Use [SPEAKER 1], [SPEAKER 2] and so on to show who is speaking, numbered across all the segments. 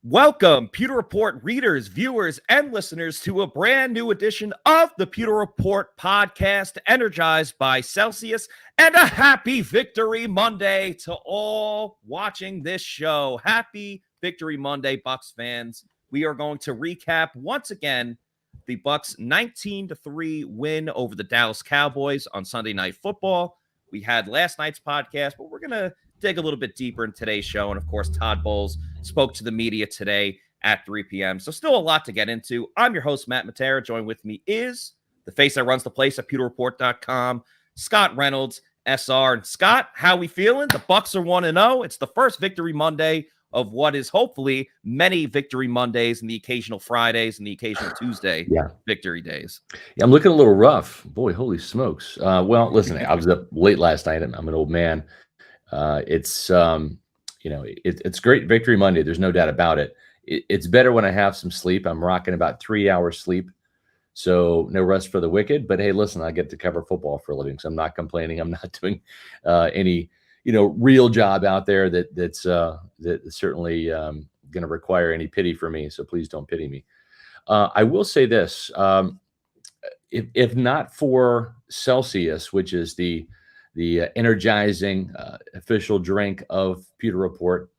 [SPEAKER 1] Welcome, Pewter Report readers, viewers, and listeners to a brand new edition of the Pewter Report Podcast, energized by Celsius, and a happy Victory Monday to all watching this show. Happy Victory Monday, Bucs fans. We are going to recap once again the Bucs' 19-3 win over the Dallas Cowboys on Sunday Night Football. We had last night's podcast, but we're going to dig a little bit deeper in today's show. And of course, Todd Bowles spoke to the media today at 3 p.m. So still a lot to get into. I'm your host, Matt Matera. Joined with me is the face that runs the place at pewterreport.com, Scott Reynolds, SR. And Scott, how we feeling? The Bucs are 1-0. It's the first Victory Monday of what is hopefully many Victory Mondays and the occasional Fridays and the occasional Tuesday Victory days.
[SPEAKER 2] Yeah, I'm looking a little rough. Boy, holy smokes. Well, listen, I was up late last night and I'm an old man. It's great Victory Monday. There's no doubt about it. It's better when I have some sleep. I'm rocking about 3 hours sleep. So no rest for the wicked, but hey, listen, I get to cover football for a living. So I'm not complaining. I'm not doing any, real job out there that's certainly going to require any pity for me. So please don't pity me. I will say this, if not for Celsius, which is the energizing official drink of Pewter Report,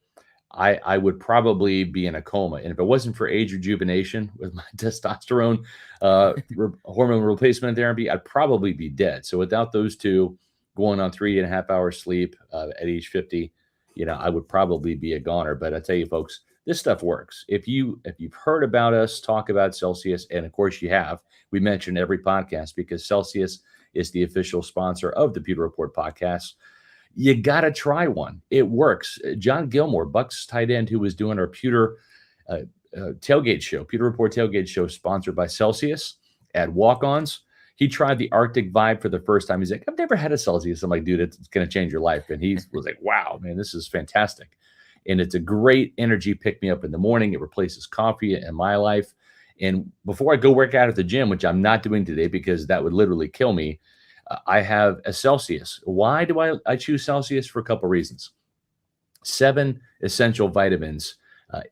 [SPEAKER 2] I would probably be in a coma. And if it wasn't for age rejuvenation with my testosterone hormone replacement therapy, I'd probably be dead. So without those two, going on 3.5 hours sleep at age 50, I would probably be a goner. But I tell you, folks, this stuff works. If you've heard about us talk about Celsius, and of course you have, we mention every podcast because Celsius is the official sponsor of the Pewter Report Podcast. You got to try one. It works. John Gilmore, Bucs tight end, who was doing our Pewter tailgate show, Pewter Report tailgate show, sponsored by Celsius at Walk-Ons. He tried the Arctic Vibe for the first time. He's like, I've never had a Celsius. I'm like, dude, it's going to change your life. And he was like, wow, man, this is fantastic. And it's a great energy pick-me-up in the morning. It replaces coffee in my life. And before I go work out at the gym, which I'm not doing today because that would literally kill me, I have a Celsius. Why do I choose Celsius? For a couple reasons. 7 essential vitamins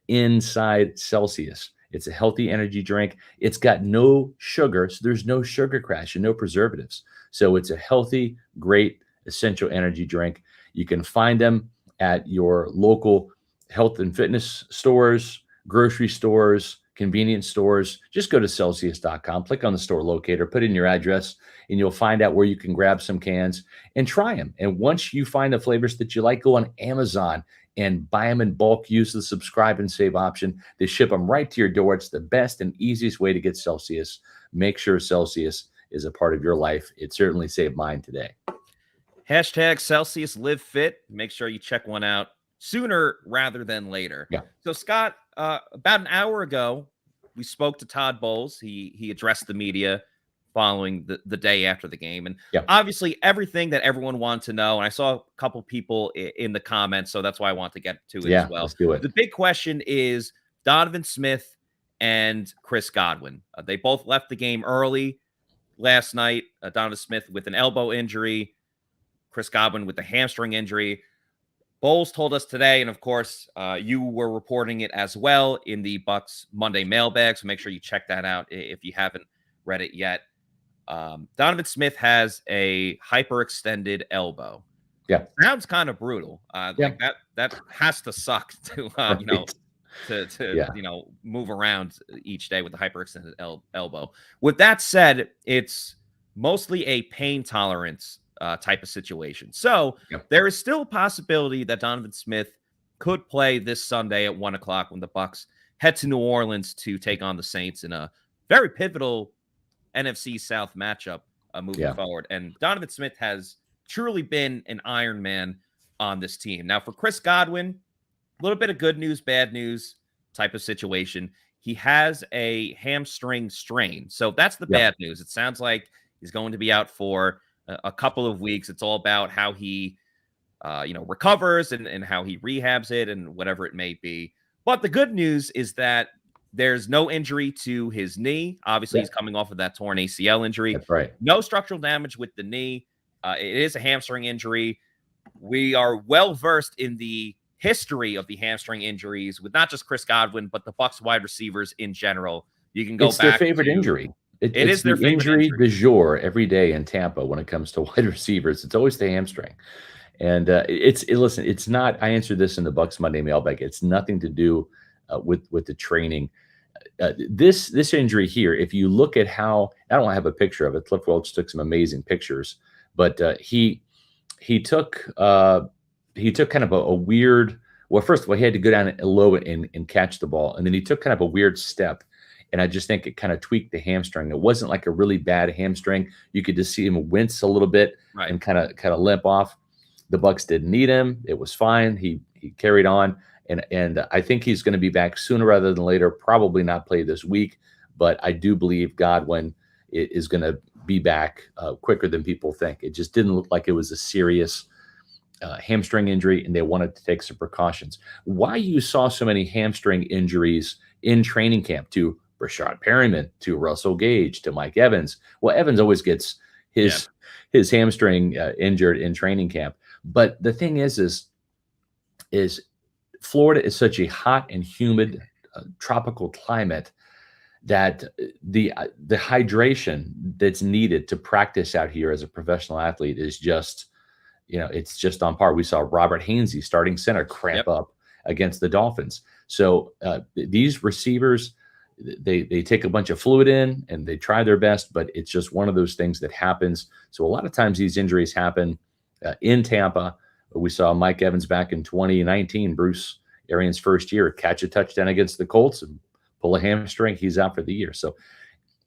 [SPEAKER 2] inside Celsius. It's a healthy energy drink. It's got no sugar, so there's no sugar crash and no preservatives. So it's a healthy, great, essential energy drink. You can find them at your local health and fitness stores, grocery stores, convenience stores. Just go to Celsius.com, click on the store locator, put in your address, and you'll find out where you can grab some cans and try them. And once you find the flavors that you like, go on Amazon and buy them in bulk. Use the subscribe and save option. They ship them right to your door. It's the best and easiest way to get Celsius. Make sure Celsius is a part of your life. It certainly saved mine today.
[SPEAKER 1] Hashtag Celsius Live Fit. Make sure you check one out sooner rather than later.
[SPEAKER 2] Yeah.
[SPEAKER 1] So, Scott, about an hour ago, we spoke to Todd Bowles. He addressed the media following the day after the game. And obviously everything that everyone wanted to know. And I saw a couple people in the comments, so that's why I want to get to it as well.
[SPEAKER 2] Let's do it.
[SPEAKER 1] The big question is Donovan Smith and Chris Godwin. They both left the game early last night. Donovan Smith with an elbow injury, Chris Godwin with a hamstring injury. Bowles told us today, and of course, you were reporting it as well in the Bucs Monday mailbag, so make sure you check that out if you haven't read it yet. Donovan Smith has a hyperextended elbow.
[SPEAKER 2] Yeah,
[SPEAKER 1] sounds kind of brutal. Like that has to suck to to move around each day with the hyperextended elbow. With that said, it's mostly a pain tolerance type of situation. So there is still a possibility that Donovan Smith could play this Sunday at 1:00 when the Bucs head to New Orleans to take on the Saints in a very pivotal NFC South matchup moving forward. And Donovan Smith has truly been an Iron Man on this team. Now for Chris Godwin, a little bit of good news, bad news type of situation. He has a hamstring strain. So that's the bad news. It sounds like he's going to be out for a couple of weeks. It's all about how he, recovers and how he rehabs it and whatever it may be. But the good news is that there's no injury to his knee. Obviously, he's coming off of that torn ACL injury.
[SPEAKER 2] That's right.
[SPEAKER 1] No structural damage with the knee. It is a hamstring injury. We are well versed in the history of the hamstring injuries with not just Chris Godwin, but the Bucs wide receivers in general. You can go
[SPEAKER 2] It's
[SPEAKER 1] back
[SPEAKER 2] their favorite
[SPEAKER 1] to,
[SPEAKER 2] injury.
[SPEAKER 1] It
[SPEAKER 2] It's
[SPEAKER 1] is their
[SPEAKER 2] the
[SPEAKER 1] favorite
[SPEAKER 2] injury
[SPEAKER 1] injury.
[SPEAKER 2] du jour every day in Tampa when it comes to wide receivers. It's always the hamstring. And listen, it's not, I answered this in the Bucs Monday mailbag. It's nothing to do with the training. This injury here, if you look at how, I don't have a picture of it. Cliff Welch took some amazing pictures, but he took kind of a weird, well, first of all, he had to go down low and catch the ball. And then he took kind of a weird step. And I just think it kind of tweaked the hamstring. It wasn't like a really bad hamstring. You could just see him wince a little bit and kind of limp off. The Bucs didn't need him. It was fine. He carried on. And I think he's going to be back sooner rather than later, probably not play this week. But I do believe Godwin is going to be back quicker than people think. It just didn't look like it was a serious hamstring injury, and they wanted to take some precautions. Why you saw so many hamstring injuries in training camp to Rashad Perryman, to Russell Gage, to Mike Evans. Well, Evans always gets his hamstring injured in training camp. But the thing is Florida is such a hot and humid tropical climate that the hydration that's needed to practice out here as a professional athlete is just, it's just on par. We saw Robert Hainsey, starting center, cramp up against the Dolphins. So these receivers, they take a bunch of fluid in and they try their best, but it's just one of those things that happens. So a lot of times these injuries happen in Tampa. We saw Mike Evans back in 2019, Bruce Arians' first year, catch a touchdown against the Colts and pull a hamstring. He's out for the year. So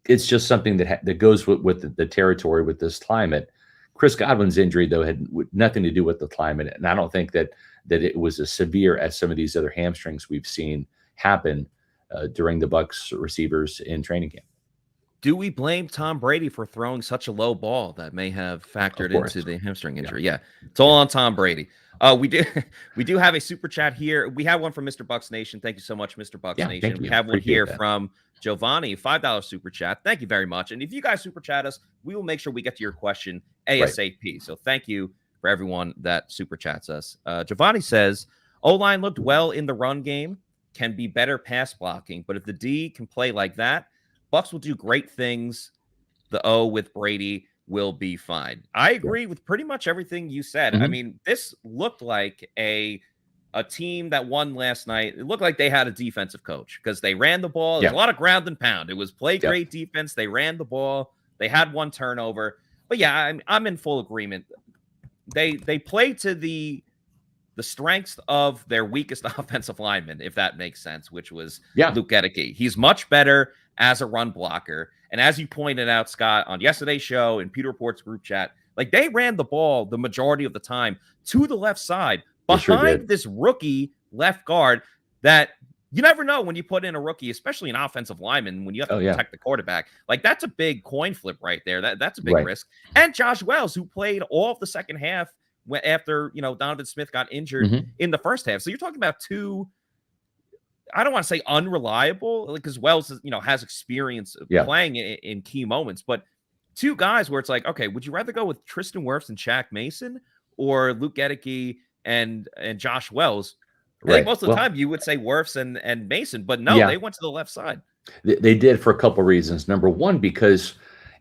[SPEAKER 2] it's just something that goes with the territory with this climate. Chris Godwin's injury, though, had nothing to do with the climate. And I don't think that it was as severe as some of these other hamstrings we've seen happen during the Bucs receivers in training camp.
[SPEAKER 1] Do we blame Tom Brady for throwing such a low ball that may have factored into the hamstring injury? Yeah, it's all on Tom Brady. We do have a super chat here. We have one from Mr. Bucs Nation. Thank you so much, Mr. Bucs Nation. We have one here from Giovanni, $5 super chat. Thank you very much. And if you guys super chat us, we will make sure we get to your question ASAP. So thank you for everyone that super chats us. Giovanni says, O-line looked well in the run game, can be better pass blocking, but if the D can play like that, Bucs will do great things. The O with Brady will be fine. I agree with pretty much everything you said. I mean, this looked like a team that won last night. It looked like they had a defensive coach because they ran the ball. There's a lot of ground and pound. It was play great defense. They ran the ball. They had one turnover. But yeah, I'm in full agreement. They played to the strengths of their weakest offensive lineman, if that makes sense, which was Luke Gedeke. He's much better as a run blocker. And as you pointed out, Scott, on yesterday's show in Pewter Report's group chat, like they ran the ball the majority of the time to the left side behind this rookie left guard that you never know when you put in a rookie, especially an offensive lineman, when you have to protect the quarterback. Like that's a big coin flip right there. That's a big risk. And Josh Wells, who played all of the second half after, Donovan Smith got injured in the first half. So you're talking about two, I don't want to say unreliable, because Wells has experience of playing in key moments, but two guys where it's like, okay, would you rather go with Tristan Wirfs and Shaq Mason or Luke Gedeke and Josh Wells? I think most of the time you would say Wirfs and Mason, but no, they went to the left side.
[SPEAKER 2] They did for a couple of reasons. Number one, because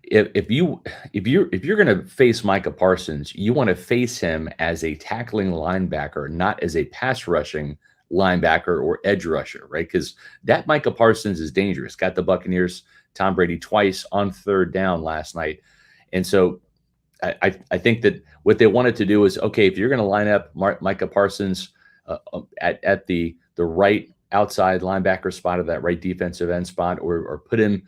[SPEAKER 2] if you're going to face Micah Parsons, you want to face him as a tackling linebacker, not as a pass rushing linebacker or edge rusher, right? Because that Micah Parsons is dangerous. Got the Buccaneers, Tom Brady twice on third down last night. And so I think that what they wanted to do is, okay, if you're going to line up Micah Parsons at the right outside linebacker spot, or that right defensive end spot, or put him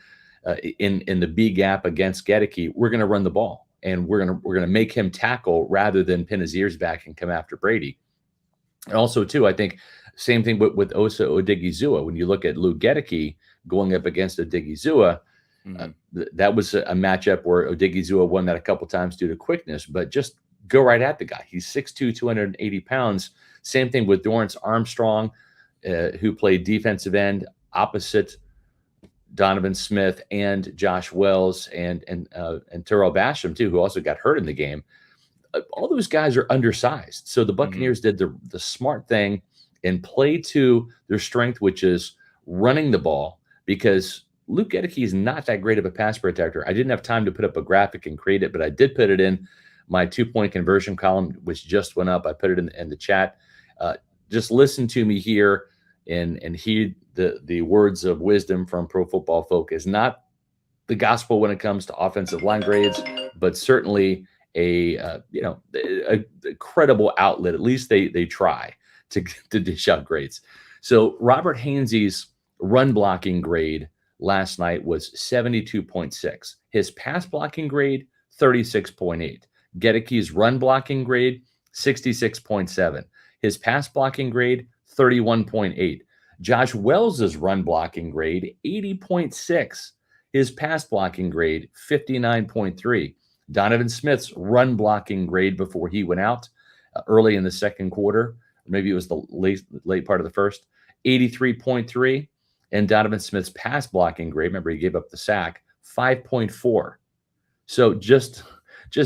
[SPEAKER 2] in the B gap against Gedeke, we're going to run the ball, and we're going to make him tackle rather than pin his ears back and come after Brady. And also, too, I think same thing with Osa Odigizua. When you look at Luke Gedeke going up against Odigizua, that was a matchup where Odigizua won that a couple times due to quickness, but just go right at the guy. He's 6'2", 280 pounds. Same thing with Dorrance Armstrong, who played defensive end opposite Donovan Smith and Josh Wells and Terrell Basham, too, who also got hurt in the game. All those guys are undersized. So the Buccaneers did the smart thing and play to their strength, which is running the ball, because Luke Gedeke is not that great of a pass protector. I didn't have time to put up a graphic and create it, but I did put it in my 2-point conversion column, which just went up. I put it in the chat. Just listen to me here and heed the words of wisdom from Pro Football Focus. Not the gospel when it comes to offensive line grades, but certainly a credible outlet. At least they try to dish out grades. So Robert Hainsey's run blocking grade last night was 72.6. His pass blocking grade, 36.8. Gedeke's run blocking grade, 66.7. His pass blocking grade, 31.8. Josh Wells's run blocking grade, 80.6. His pass blocking grade, 59.3. Donovan Smith's run blocking grade before he went out early in the second quarter, maybe it was the late part of the first, 83.3. And Donovan Smith's pass blocking grade, remember he gave up the sack, 5.4. So just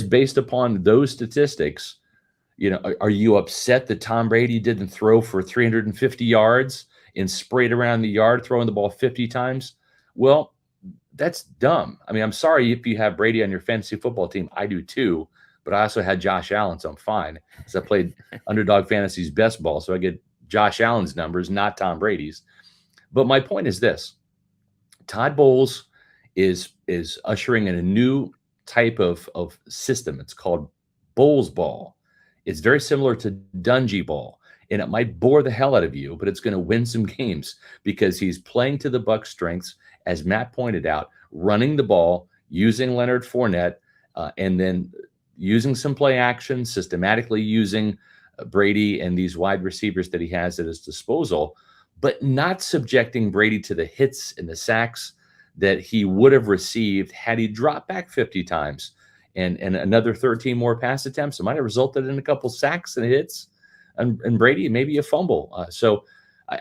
[SPEAKER 2] based upon those statistics, are you upset that Tom Brady didn't throw for 350 yards and sprayed around the yard, throwing the ball 50 times? Well, that's dumb. I mean, I'm sorry if you have Brady on your fantasy football team. I do too, but I also had Josh Allen, so I'm fine. Because I played Underdog Fantasy's best ball, so I get Josh Allen's numbers, not Tom Brady's. But my point is this: Todd Bowles is ushering in a new type of system. It's called Bowles ball. It's very similar to Dungy ball, and it might bore the hell out of you, but it's going to win some games because he's playing to the Bucs' strengths, as Matt pointed out, running the ball, using Leonard Fournette, and then using some play action, systematically using Brady and these wide receivers that he has at his disposal, but not subjecting Brady to the hits and the sacks that he would have received had he dropped back 50 times and another 13 more pass attempts. It might have resulted in a couple sacks and hits and Brady, maybe a fumble. So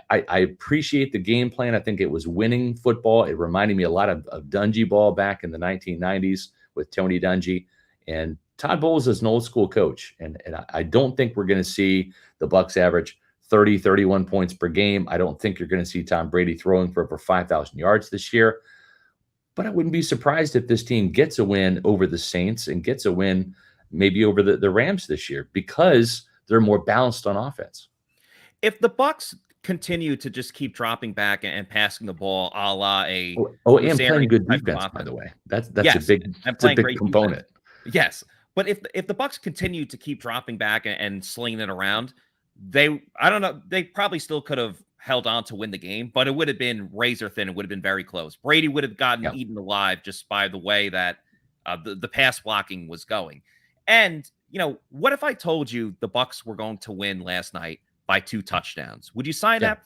[SPEAKER 2] I appreciate the game plan. I think it was winning football. It reminded me a lot of Dungy ball back in the 1990s with Tony Dungy. And Todd Bowles is an old school coach. And I don't think we're going to see the Bucs average 30, 31 points per game. I don't think you're going to see Tom Brady throwing for over 5,000 yards this year. But I wouldn't be surprised if this team gets a win over the Saints and gets a win maybe over the Rams this year because they're more balanced on offense.
[SPEAKER 1] If the Bucs continue to just keep dropping back and passing the ball a la a
[SPEAKER 2] and playing good defense, by the way. That's yes, a big component.
[SPEAKER 1] Defense. Yes. But if the Bucs continue to keep dropping back and slinging it around, they probably still could have held on to win the game, but it would have been razor thin. It would have been very close. Brady would have gotten eaten alive just by the way that the pass blocking was going. And, what if I told you the Bucs were going to win last night by 2 touchdowns? Would you sign up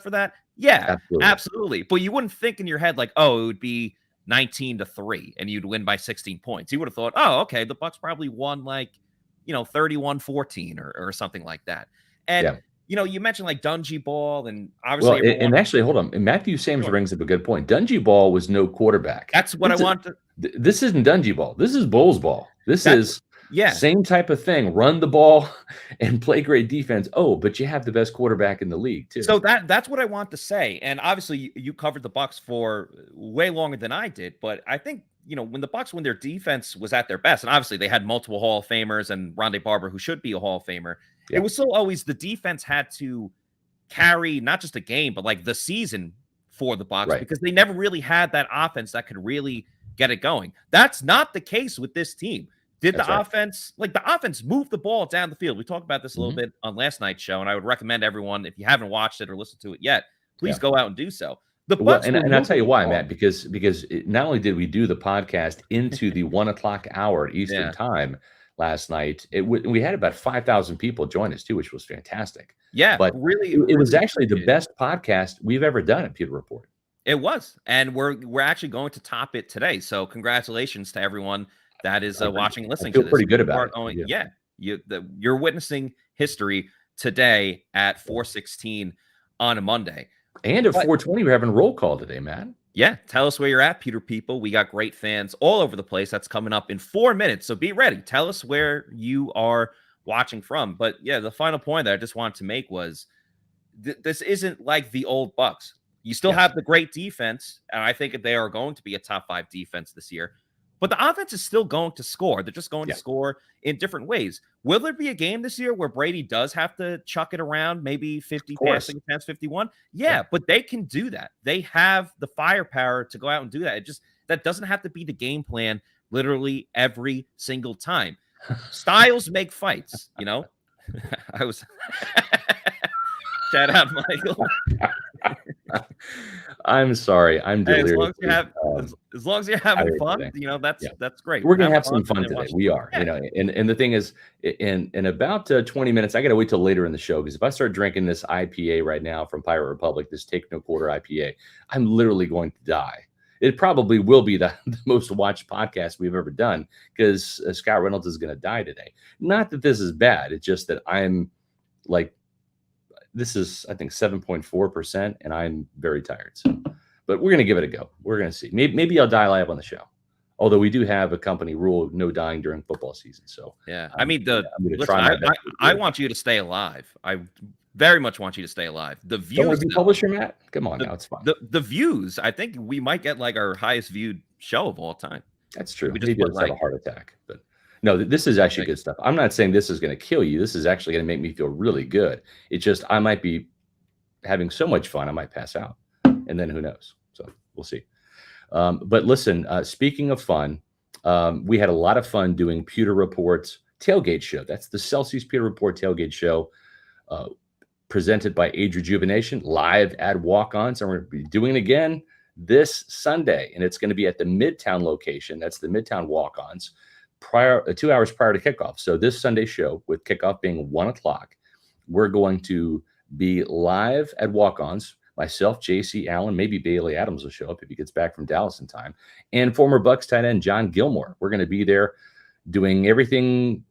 [SPEAKER 1] for that? Yeah, absolutely. But you wouldn't think in your head like, oh, it would be 19-3 and you'd win by 16 points. You would have thought, oh, okay, the Bucs probably won 31-14 or something like that. And you mentioned like Dungy ball and obviously
[SPEAKER 2] and actually, hold on. Matthew Sams brings up a good point. Dungy ball was no quarterback.
[SPEAKER 1] That's what I want to.
[SPEAKER 2] This isn't Dungy ball. This is Bowles ball. This is same type of thing. Run the ball and play great defense. Oh, but you have the best quarterback in the league too.
[SPEAKER 1] So that's what I want to say. And obviously, you covered the Bucs for way longer than I did. But I think when the Bucs, when their defense was at their best, and obviously they had multiple Hall of Famers and Rondé Barber, who should be a Hall of Famer. It was still always the defense had to carry not just a game, but like the season for the Bucs because they never really had that offense that could really get it going. That's not the case with this team. Did the offense move the ball down the field? We talked about this a little bit on last night's show, and I would recommend everyone, if you haven't watched it or listened to it yet, please go out and do so. The Bucs
[SPEAKER 2] and I'll tell you why, Matt, because not only did we do the podcast into the 1:00 hour at Eastern time last night, we had about 5,000 people join us too, which was fantastic.
[SPEAKER 1] Yeah,
[SPEAKER 2] but
[SPEAKER 1] really,
[SPEAKER 2] it was actually the best podcast we've ever done at Pewter Report.
[SPEAKER 1] It was, and we're actually going to top it today. So congratulations to everyone that is watching and listening.
[SPEAKER 2] I feel
[SPEAKER 1] to this.
[SPEAKER 2] Pretty good about it.
[SPEAKER 1] You're witnessing history today at 4:16 on a Monday,
[SPEAKER 2] and at 4:20 we're having roll call today, man.
[SPEAKER 1] Yeah, tell us where you're at, Pewter people. We got great fans all over the place. That's coming up in 4 minutes, so be ready. Tell us where you are watching from. But yeah, the final point that I just wanted to make was this isn't like the old Bucs. You still have the great defense, and I think they are going to be a top 5 defense this year. But the offense is still going to score. They're just going to score in different ways. Will there be a game this year where Brady does have to chuck it around, maybe 50 passing attempts, 51? Yeah, but they can do that. They have the firepower to go out and do that. That doesn't have to be the game plan literally every single time. Styles make fights, I was shout out Michael.
[SPEAKER 2] I'm sorry. I'm delirious.
[SPEAKER 1] As long as you're having fun, that's great.
[SPEAKER 2] We're gonna have some fun today. We are, and the thing is, in about 20 minutes, I gotta wait till later in the show, because if I start drinking this IPA right now from Pirate Republic, this Take No Quarter IPA, I'm literally going to die. It probably will be the most watched podcast we've ever done, because Scott Reynolds is going to die today. Not that this is bad. It's just that I'm like, this is, I think, 7.4%, and I'm very tired. So, but we're going to give it a go. We're going to see. Maybe I'll die live on the show. Although we do have a company rule, no dying during football season. So
[SPEAKER 1] yeah, I mean, I want you to stay alive. I very much want you to stay alive. The views.
[SPEAKER 2] Don't want to be publisher, Matt? Come on, now it's fine.
[SPEAKER 1] The views. I think we might get like our highest viewed show of all time.
[SPEAKER 2] That's true. We just have a heart attack, but no, this is actually good stuff. I'm not saying this is going to kill you. This is actually going to make me feel really good. It's just I might be having so much fun, I might pass out, and then who knows? So we'll see. But listen, speaking of fun, we had a lot of fun doing Pewter Report's tailgate show. That's the Celsius Pewter Report tailgate show. Presented by Age Rejuvenation, live at Walk-Ons, and we're going to be doing it again this Sunday, and it's going to be at the Midtown location. That's the Midtown Walk-Ons, 2 hours prior to kickoff. So this Sunday show, with kickoff being 1 o'clock, we're going to be live at Walk-Ons. Myself, JC Allen, maybe Bailey Adams will show up if he gets back from Dallas in time, and former Bucs tight end John Gilmore. We're going to be there doing everything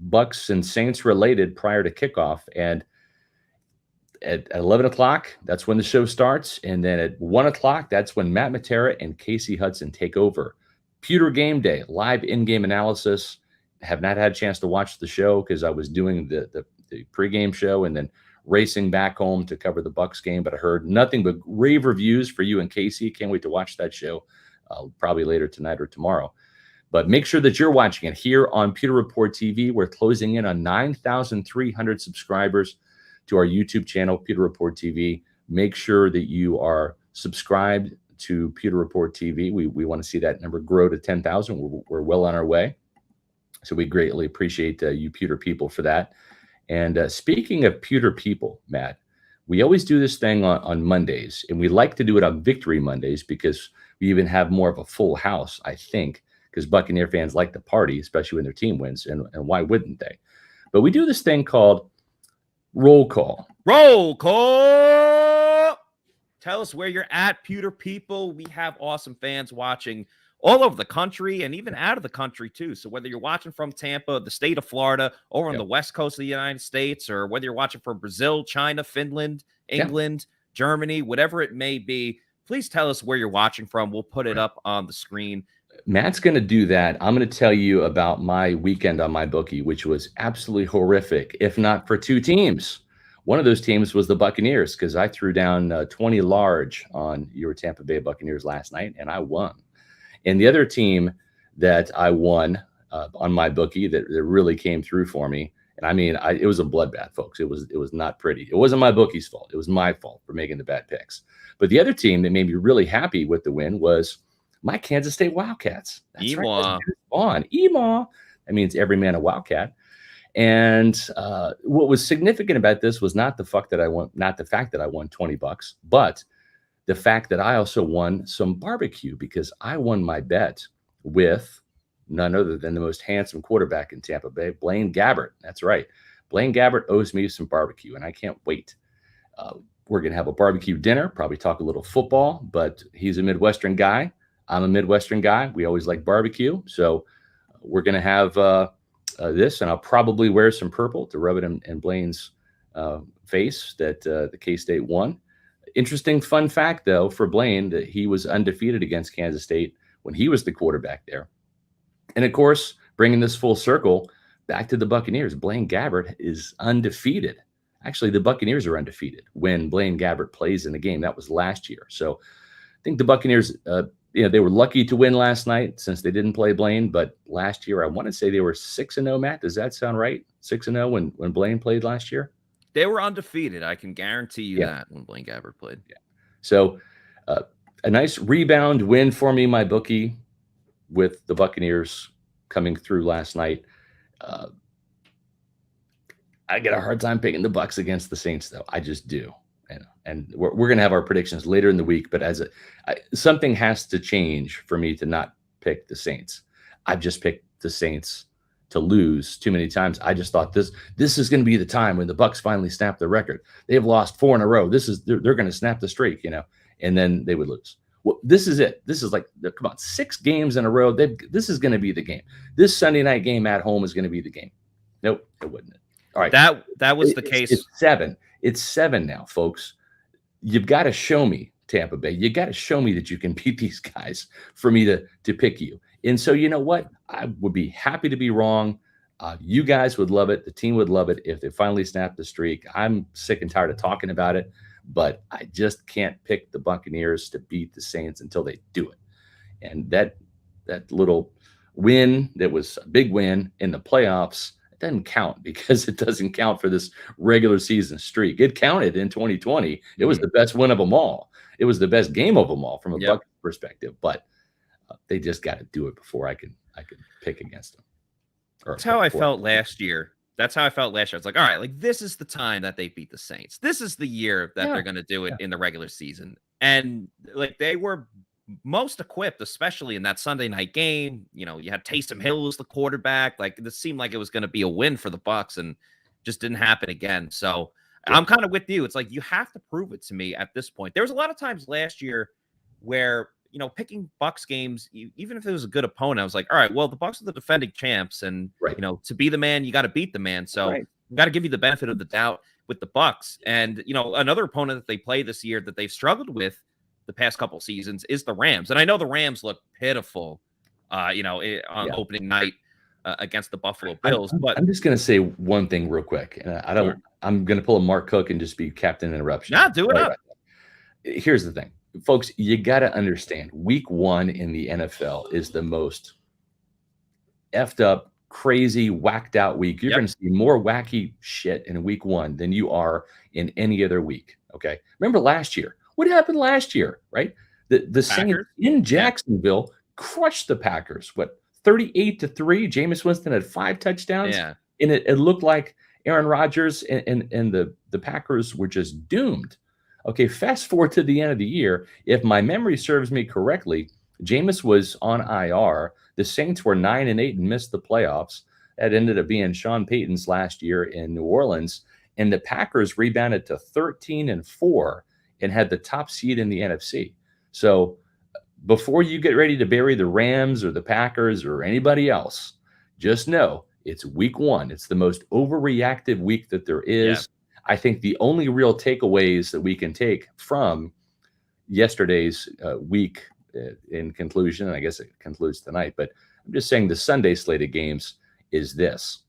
[SPEAKER 2] Bucs and Saints related prior to kickoff, and at 11 o'clock, that's when the show starts. And then at 1 o'clock, that's when Matt Matera and Casey Hudson take over. Pewter Game Day, live in-game analysis. Have not had a chance to watch the show because I was doing the pregame show and then racing back home to cover the Bucs game. But I heard nothing but rave reviews for you and Casey. Can't wait to watch that show probably later tonight or tomorrow. But make sure that you're watching it here on Pewter Report TV. We're closing in on 9,300 subscribers to our YouTube channel, Pewter Report TV. Make sure that you are subscribed to Pewter Report TV. We want to see that number grow to 10,000. We're well on our way. So we greatly appreciate you Pewter people for that. And speaking of Pewter people, Matt, we always do this thing on Mondays, and we like to do it on Victory Mondays because we even have more of a full house, I think, because Buccaneer fans like to party, especially when their team wins, and why wouldn't they? But we do this thing called Roll Call.
[SPEAKER 1] Roll Call. Tell us where you're at, Pewter people. We have awesome fans watching all over the country and even out of the country too. So whether you're watching from Tampa, the state of Florida, over on the west coast of the United States, or whether you're watching from Brazil, China, Finland, England, Germany, whatever it may be, please tell us where you're watching from. We'll put it up on the screen.
[SPEAKER 2] Matt's going to do that. I'm going to tell you about my weekend on my bookie, which was absolutely horrific, if not for two teams. One of those teams was the Buccaneers, because I threw down 20 large on your Tampa Bay Buccaneers last night, and I won. And the other team that I won on my bookie that really came through for me, and I mean, it was a bloodbath, folks. It was not pretty. It wasn't my bookie's fault. It was my fault for making the bad picks. But the other team that made me really happy with the win was my Kansas State Wildcats. That's right. On Emaw. That means every man a Wildcat. And what was significant about this was not the fact that I won $20, but the fact that I also won some barbecue, because I won my bet with none other than the most handsome quarterback in Tampa Bay, Blaine Gabbert. That's right. Blaine Gabbert owes me some barbecue, and I can't wait. We're going to have a barbecue dinner, probably talk a little football, but he's a Midwestern guy. I'm a Midwestern guy. We always like barbecue. So we're going to have this, and I'll probably wear some purple to rub it in Blaine's face that the K-State won. Interesting fun fact, though, for Blaine, that he was undefeated against Kansas State when he was the quarterback there. And, of course, bringing this full circle back to the Buccaneers, Blaine Gabbert is undefeated Actually, the Buccaneers are undefeated when Blaine Gabbert plays in the game. That was last year. So I think the Buccaneers, they were lucky to win last night since they didn't play Blaine. But last year, I want to say they were 6-0, Matt. Does that sound right? 6-0 when Blaine played last year?
[SPEAKER 1] They were undefeated. I can guarantee you that when Blaine Gabbert played.
[SPEAKER 2] Yeah. So a nice rebound win for me, my bookie, with the Buccaneers coming through last night. I get a hard time picking the Bucs against the Saints, though. I just do. And we're going to have our predictions later in the week, but something has to change for me to not pick the Saints. I've just picked the Saints to lose too many times. I just thought this is going to be the time when the Bucs finally snap their record. They've lost 4 in a row. They're going to snap the streak, and then they would lose. Well, this is it. This is like, come on, 6 games in a row. This is going to be the game. This Sunday night game at home is going to be the game. Nope, it wouldn't. All right.
[SPEAKER 1] That was the case.
[SPEAKER 2] It's 7. It's 7 now, folks. You've got to show me, Tampa Bay. You got to show me that you can beat these guys for me to pick you. And so, you know what? I would be happy to be wrong. You guys would love it. The team would love it if they finally snap the streak. I'm sick and tired of talking about it, but I just can't pick the Buccaneers to beat the Saints until they do it. And that little win, that was a big win in the playoffs, doesn't count because it doesn't count for this regular season streak. It counted in 2020. It was the best win of them all. It was the best game of them all from a Bucs perspective, but they just got to do it before I can pick against them.
[SPEAKER 1] That's how I felt last year. I was like, all right, like this is the time that they beat the Saints. This is the year that they're going to do it in the regular season. And like they were most equipped, especially in that Sunday night game. You had Taysom Hill as the quarterback. Like this seemed like it was going to be a win for the Bucs, and just didn't happen again. So I'm kind of with you. It's like you have to prove it to me at this point. There was a lot of times last year where picking Bucs games, even if it was a good opponent, I was like, all right, well, the Bucs are the defending champs, and to be the man, you got to beat the man. So got to give you the benefit of the doubt with the Bucs. And another opponent that they play this year that they've struggled with the past couple seasons is the Rams. And I know the Rams look pitiful, on opening night against the Buffalo Bills. But
[SPEAKER 2] I'm just going to say one thing real quick. And I'm going to pull a Mark Cook and just be Captain Interruption.
[SPEAKER 1] Nah, do it up.
[SPEAKER 2] Here's the thing, folks. You got to understand, week 1 in the NFL is the most effed up, crazy, whacked out week. You're going to see more wacky shit in week 1 than you are in any other week. Okay. Remember last year? What happened last year, right? The Saints in Jacksonville crushed the Packers. 38-3? Jameis Winston had 5 touchdowns.
[SPEAKER 1] Yeah.
[SPEAKER 2] And it looked like Aaron Rodgers and the Packers were just doomed. Okay, fast forward to the end of the year. If my memory serves me correctly, Jameis was on IR. The Saints were 9-8 and missed the playoffs. That ended up being Sean Payton's last year in New Orleans. And the Packers rebounded to 13-4 and had the top seed in the NFC. So before you get ready to bury the Rams or the Packers or anybody else, just know it's week 1. It's the most overreactive week that there is. Yeah. I think the only real takeaways that we can take from yesterday's week in conclusion, and I guess it concludes tonight, but I'm just saying the Sunday slate of games is this.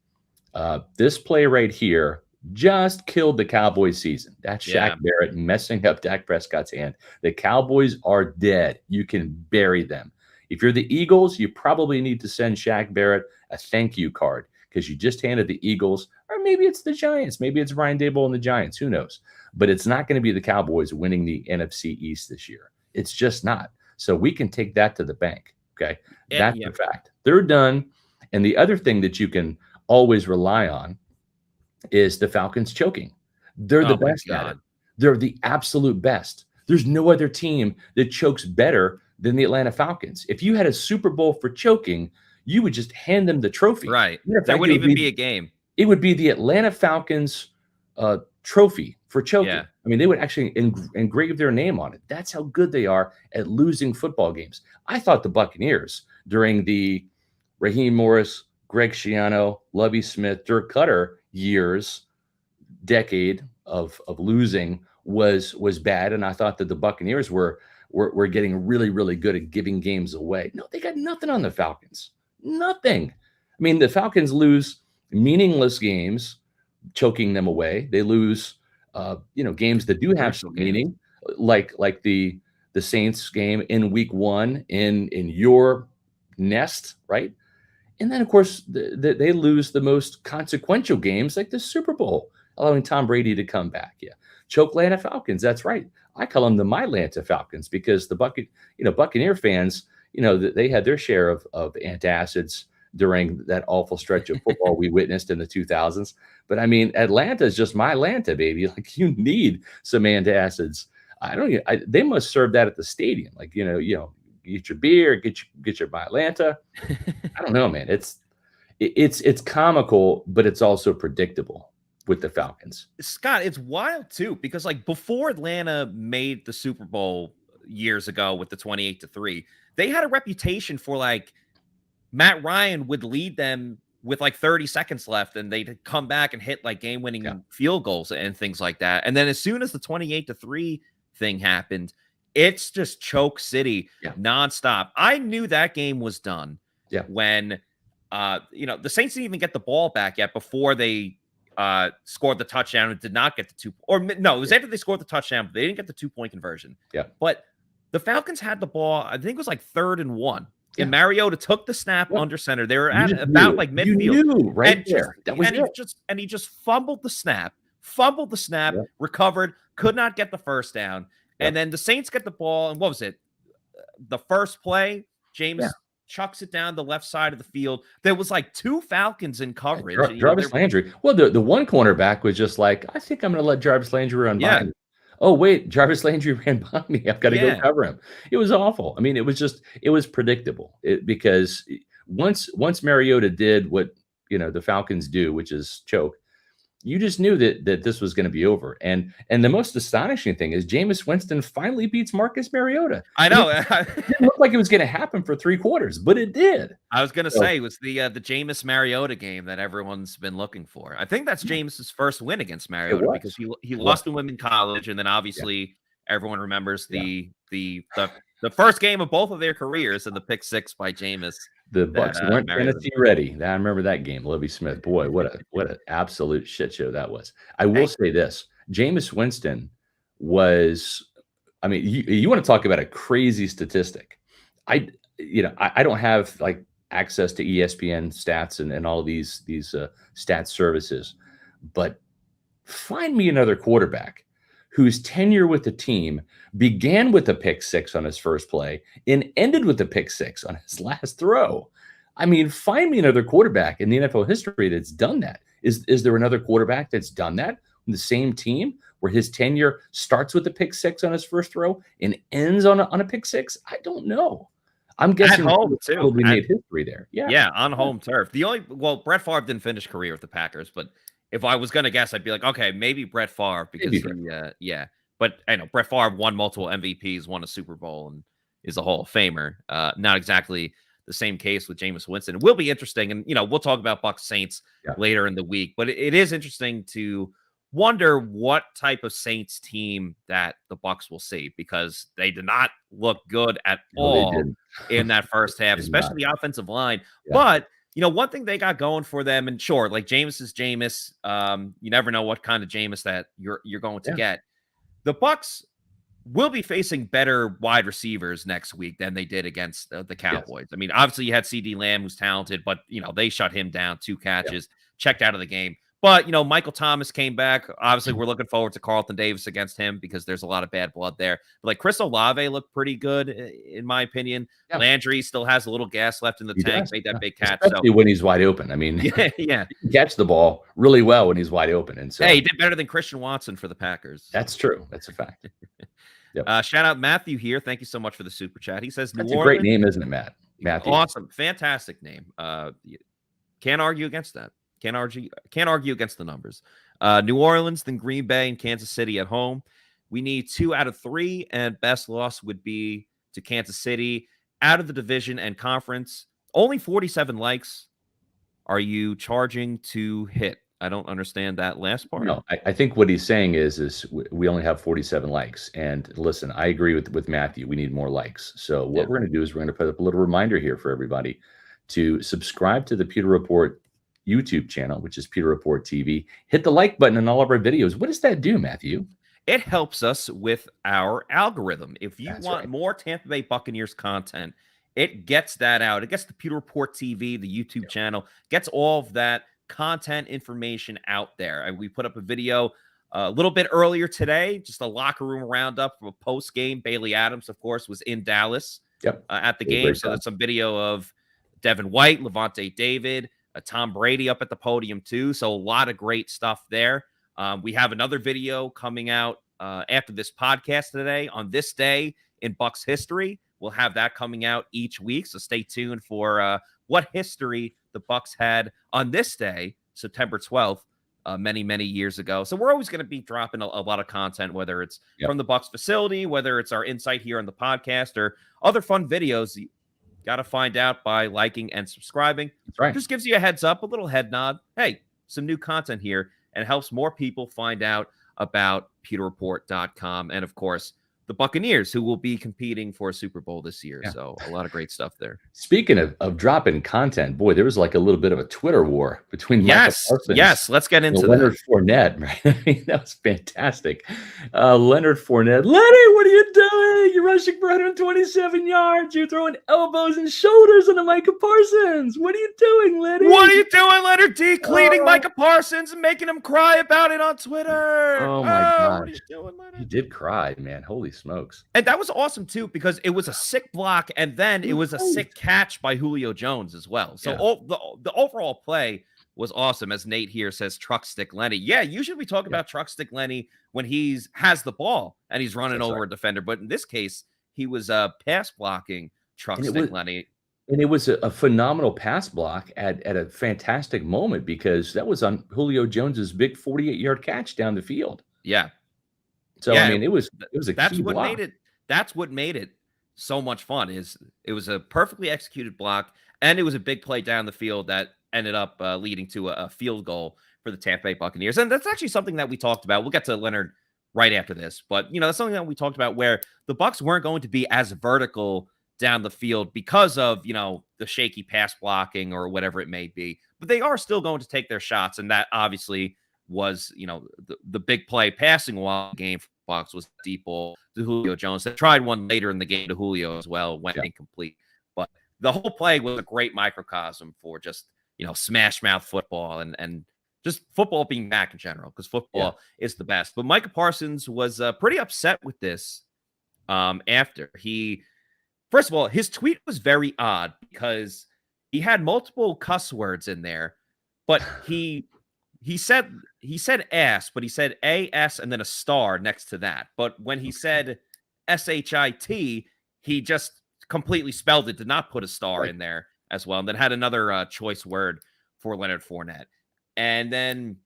[SPEAKER 2] This play right here just killed the Cowboys season. That's Shaq Barrett messing up Dak Prescott's hand. The Cowboys are dead. You can bury them. If you're the Eagles, you probably need to send Shaq Barrett a thank you card because you just handed the Eagles, or maybe it's the Giants. Maybe it's Brian Daboll and the Giants. Who knows? But it's not going to be the Cowboys winning the NFC East this year. It's just not. So we can take that to the bank. Okay. That's the fact. They're done. And the other thing that you can always rely on is the Falcons choking. They're the best at it. They're the absolute best. There's no other team that chokes better than the Atlanta Falcons. If you had a Super Bowl for choking, you would just hand them the trophy.
[SPEAKER 1] Right. There wouldn't even be a game.
[SPEAKER 2] It would be the Atlanta Falcons trophy for choking. Yeah. I mean, they would actually engrave their name on it. That's how good they are at losing football games. I thought the Buccaneers during the Raheem Morris, Greg Schiano, Lovie Smith, Dirk Cutter decade of losing was bad, and I thought that the Buccaneers were getting really, really good at giving games away. No, they got nothing on the Falcons. Nothing. I mean, the Falcons lose meaningless games choking them away. They lose, games that do have some meaning, like the Saints game in week 1 in your nest, right? And then, of course, they lose the most consequential games, like the Super Bowl, allowing Tom Brady to come back. Yeah, choke Atlanta Falcons. That's right. I call them the Mylanta Falcons because the Buccaneer fans, they had their share of antacids during that awful stretch of football we witnessed in the 2000s. But I mean, Atlanta is just Mylanta, baby. Like, you need some antacids. They must serve that at the stadium. Like, get your beer, get your Mylanta. I don't know, man. It's comical, but it's also predictable with the Falcons.
[SPEAKER 1] Scott, it's wild too, because like before Atlanta made the Super Bowl years ago with the 28-3, they had a reputation for like Matt Ryan would lead them with like 30 seconds left and they'd come back and hit like game-winning field goals and things like that. And then as soon as the 28-3 thing happened, it's just choke city nonstop. I knew that game was done when the Saints didn't even get the ball back yet before they scored the touchdown and did not get the two. Or no, it was after they scored the touchdown, but they didn't get the 2-point conversion.
[SPEAKER 2] Yeah.
[SPEAKER 1] But the Falcons had the ball, I think it was like 3rd and 1. And Mariota took the snap under center. They were at about like midfield.
[SPEAKER 2] You knew right there.
[SPEAKER 1] He just fumbled the snap, recovered, could not get the first down. And then the Saints get the ball. And what was it? The first play, Jameis chucks it down the left side of the field. There was like 2 Falcons in coverage.
[SPEAKER 2] Jarvis Landry. Well, the one cornerback was just like, I think I'm going to let Jarvis Landry run by me. Oh, wait, Jarvis Landry ran by me. I've got to go cover him. It was awful. I mean, it was predictable because once Mariota did what, the Falcons do, which is choke, you just knew that this was going to be over. And the most astonishing thing is Jameis Winston finally beats Marcus Mariota.
[SPEAKER 1] I know.
[SPEAKER 2] It didn't look like it was going to happen for 3 quarters, but it did.
[SPEAKER 1] I was going to say it was the Jameis Mariota game that everyone's been looking for. I think that's Jameis's first win against Mariota because he lost to him in college, and then obviously everyone remembers the first game of both of their careers and the pick 6 by Jameis.
[SPEAKER 2] The Bucs weren't Tennessee ready. I remember that game. Lovie Smith. Boy, what an absolute shit show that was. I will say this. Jameis Winston was, I mean, you want to talk about a crazy statistic. I don't have like access to ESPN stats and all of these stats services, but find me another quarterback whose tenure with the team began with a pick 6 on his first play and ended with a pick 6 on his last throw. I mean, find me another quarterback in the NFL history that's done that. Is there another quarterback that's done that on the same team where his tenure starts with a pick 6 on his first throw and ends on a pick 6? I don't know. I'm guessing
[SPEAKER 1] home too.
[SPEAKER 2] Probably made history there. Yeah,
[SPEAKER 1] on home turf. Brett Favre didn't finish career with the Packers, but if I was going to guess, I'd be like, okay, maybe Brett Favre because But I know Brett Favre won multiple MVPs, won a Super Bowl, and is a Hall of Famer. Not exactly the same case with Jameis Winston. It will be interesting, and we'll talk about Bucs Saints later in the week. But it is interesting to wonder what type of Saints team that the Bucs will see because they did not look good at all in that first half, especially the offensive line. Yeah. But one thing they got going for them, and sure, like Jameis is Jameis. You never know what kind of Jameis that you're going to get. The Bucs will be facing better wide receivers next week than they did against the Cowboys. I mean, obviously you had CD Lamb, who's talented, but they shut him down, 2 catches, checked out of the game. But Michael Thomas came back. Obviously, we're looking forward to Carlton Davis against him because there's a lot of bad blood there. But like Chris Olave looked pretty good, in my opinion. Yeah. Landry still has a little gas left in the tank. Made that big catch,
[SPEAKER 2] especially when he's wide open. I mean, he can catch the ball really well when he's wide open. And so,
[SPEAKER 1] he did better than Christian Watson for the Packers.
[SPEAKER 2] That's true. That's a fact.
[SPEAKER 1] Yep. Shout out Matthew here. Thank you so much for the super chat. He says,
[SPEAKER 2] "That's a great name, isn't it, Matt? Matthew,
[SPEAKER 1] awesome, fantastic name. Can't argue against that." Can't argue against the numbers. New Orleans, then Green Bay, and Kansas City at home. We need 2 out of 3, and best loss would be to Kansas City out of the division and conference. Only 47 likes. Are you charging to hit? I don't understand that last part.
[SPEAKER 2] No, I think what he's saying is we only have 47 likes. And listen, I agree with Matthew. We need more likes. So what we're going to do is we're going to put up a little reminder here for everybody to subscribe to the Pewter Report YouTube channel, which is Pewter Report TV. Hit the like button on all of our videos. What does that do, Matthew?
[SPEAKER 1] It helps us with our algorithm. If you
[SPEAKER 2] That's
[SPEAKER 1] want
[SPEAKER 2] right.
[SPEAKER 1] more Tampa Bay Buccaneers content, it gets that out. It gets the Pewter Report TV, the YouTube channel, gets all of that content information out there. We put up a video a little bit earlier today, just a locker room roundup from a post game. Bailey Adams, of course, was in Dallas at the game. So there's some video of Devin White, Lavonte David, Tom Brady up at the podium too. So a lot of great stuff there. We have another video coming out after this podcast today on this day in Bucs history. We'll have that coming out each week. So stay tuned for what history the Bucs had on this day, September 12th, many, many years ago. So we're always going to be dropping a lot of content, whether it's from the Bucs facility, whether it's our insight here on the podcast, or other fun videos. You got to find out by liking and subscribing.
[SPEAKER 2] That's right.
[SPEAKER 1] Just gives you a heads up, a little head nod. Hey, some new content here, and helps more people find out about pewterreport.com. And of course, the Buccaneers, who will be competing for a Super Bowl this year. So a lot of great stuff there.
[SPEAKER 2] Speaking of dropping content, boy, there was like a little bit of a Twitter war between Micah Parsons.
[SPEAKER 1] Yes, let's get into
[SPEAKER 2] Leonard Fournette, right? I mean, that was fantastic. Leonard Fournette, Lenny, what are you doing? You're rushing for 127 yards. You're throwing elbows and shoulders into Micah Parsons. What are you doing, Lenny?
[SPEAKER 1] What are you doing, Leonard D? Cleaning Micah Parsons and making him cry about it on Twitter.
[SPEAKER 2] Oh, my God.
[SPEAKER 1] What are you doing, Leonard?
[SPEAKER 2] He did cry, man. Holy smokes.
[SPEAKER 1] And that was awesome, too, because it was a sick block, and then it was a sick catch by Julio Jones as well. So the overall play was awesome, as Nate here says, Truck Stick Lenny. Yeah, usually we talk about Truck Stick Lenny when has the ball and he's running over a defender. But in this case, he was pass blocking Truck Stick Lenny.
[SPEAKER 2] And it was a phenomenal pass block at a fantastic moment, because that was on Julio Jones's big 48-yard catch down the field.
[SPEAKER 1] Yeah.
[SPEAKER 2] So I mean, it was a key block.
[SPEAKER 1] That's what made it so much fun. Is it was a perfectly executed block, and it was a big play down the field that ended up leading to a field goal for the Tampa Bay Buccaneers. And that's actually something that we talked about. We'll get to Leonard right after this, but that's something that we talked about, where the Bucs weren't going to be as vertical down the field because of the shaky pass blocking or whatever it may be, but they are still going to take their shots, and that obviously was the big play passing while game for the Bucs was deep ball to Julio Jones. They tried one later in the game to Julio as well, went incomplete, but the whole play was a great microcosm for just smash mouth football and just football being back in general, because football is the best. But Micah Parsons was pretty upset with this after first of all, his tweet was very odd, because he had multiple cuss words in there, but he said ass, but he said AS and then a star next to that. But when he said SHIT, he just completely spelled it, did not put a star in there as well, and then had another choice word for Leonard Fournette. And then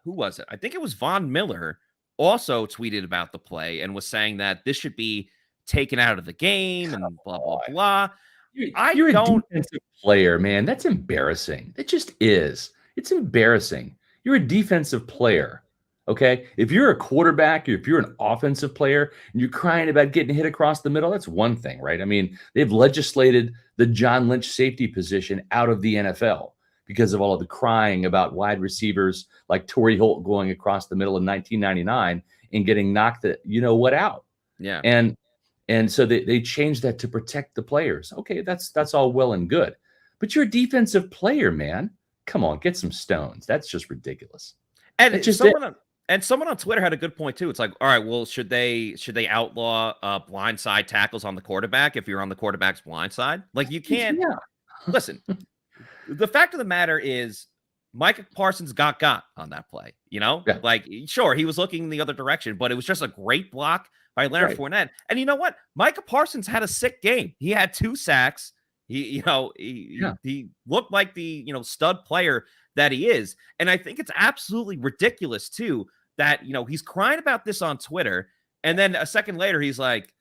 [SPEAKER 1] who was it? I think it was Von Miller also tweeted about the play and was saying that this should be taken out of the game and blah, blah, blah.
[SPEAKER 2] You're a defensive player, man. That's embarrassing. It just is. It's embarrassing. You're a defensive player, okay? If you're a quarterback, if you're an offensive player, and you're crying about getting hit across the middle, that's one thing, right? I mean, they've legislated the John Lynch safety position out of the NFL because of all of the crying about wide receivers like Torrey Holt going across the middle in 1999 and getting knocked out.
[SPEAKER 1] Yeah.
[SPEAKER 2] And so they changed that to protect the players. Okay, that's all well and good. But you're a defensive player, man. Come on, get some stones. That's just ridiculous.
[SPEAKER 1] And someone on Twitter had a good point too. It's like, all right, well, should they outlaw blindside tackles on the quarterback if you're on the quarterback's blind side? Like, you can't. Listen, the fact of the matter is, Micah Parsons got on that play. Like, sure, he was looking the other direction, but it was just a great block by Leonard Fournette. And you know what? Micah Parsons had a sick game. He had 2 sacks. He looked like the stud player that he is. And I think it's absolutely ridiculous too that he's crying about this on Twitter, and then a second later he's like,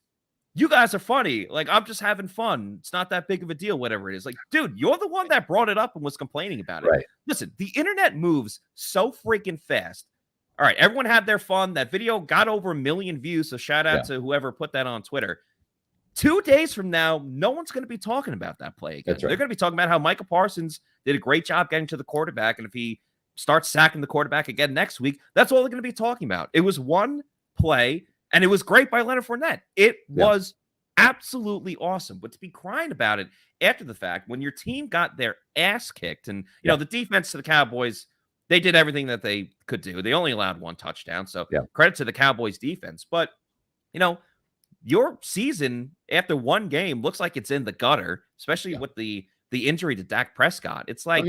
[SPEAKER 1] "You guys are funny. Like, I'm just having fun. It's not that big of a deal, whatever it is." Like, dude, you're the one that brought it up and was complaining about it.
[SPEAKER 2] Right.
[SPEAKER 1] Listen, the internet moves so freaking fast. All right, everyone had their fun. That video got over 1 million views, so shout out to whoever put that on Twitter. 2 days from now, no one's going to be talking about that play again.
[SPEAKER 2] That's right.
[SPEAKER 1] They're going to be talking about how Micah Parsons did a great job getting to the quarterback. And if he starts sacking the quarterback again next week, that's all they're going to be talking about. It was one play, and it was great by Leonard Fournette. It was absolutely awesome. But to be crying about it after the fact, when your team got their ass kicked, and you know the defense to the Cowboys, they did everything that they could do. They only allowed 1 touchdown, so credit to the Cowboys defense. But you know, your season after 1 game looks like it's in the gutter, especially with the injury to Dak Prescott. It's like,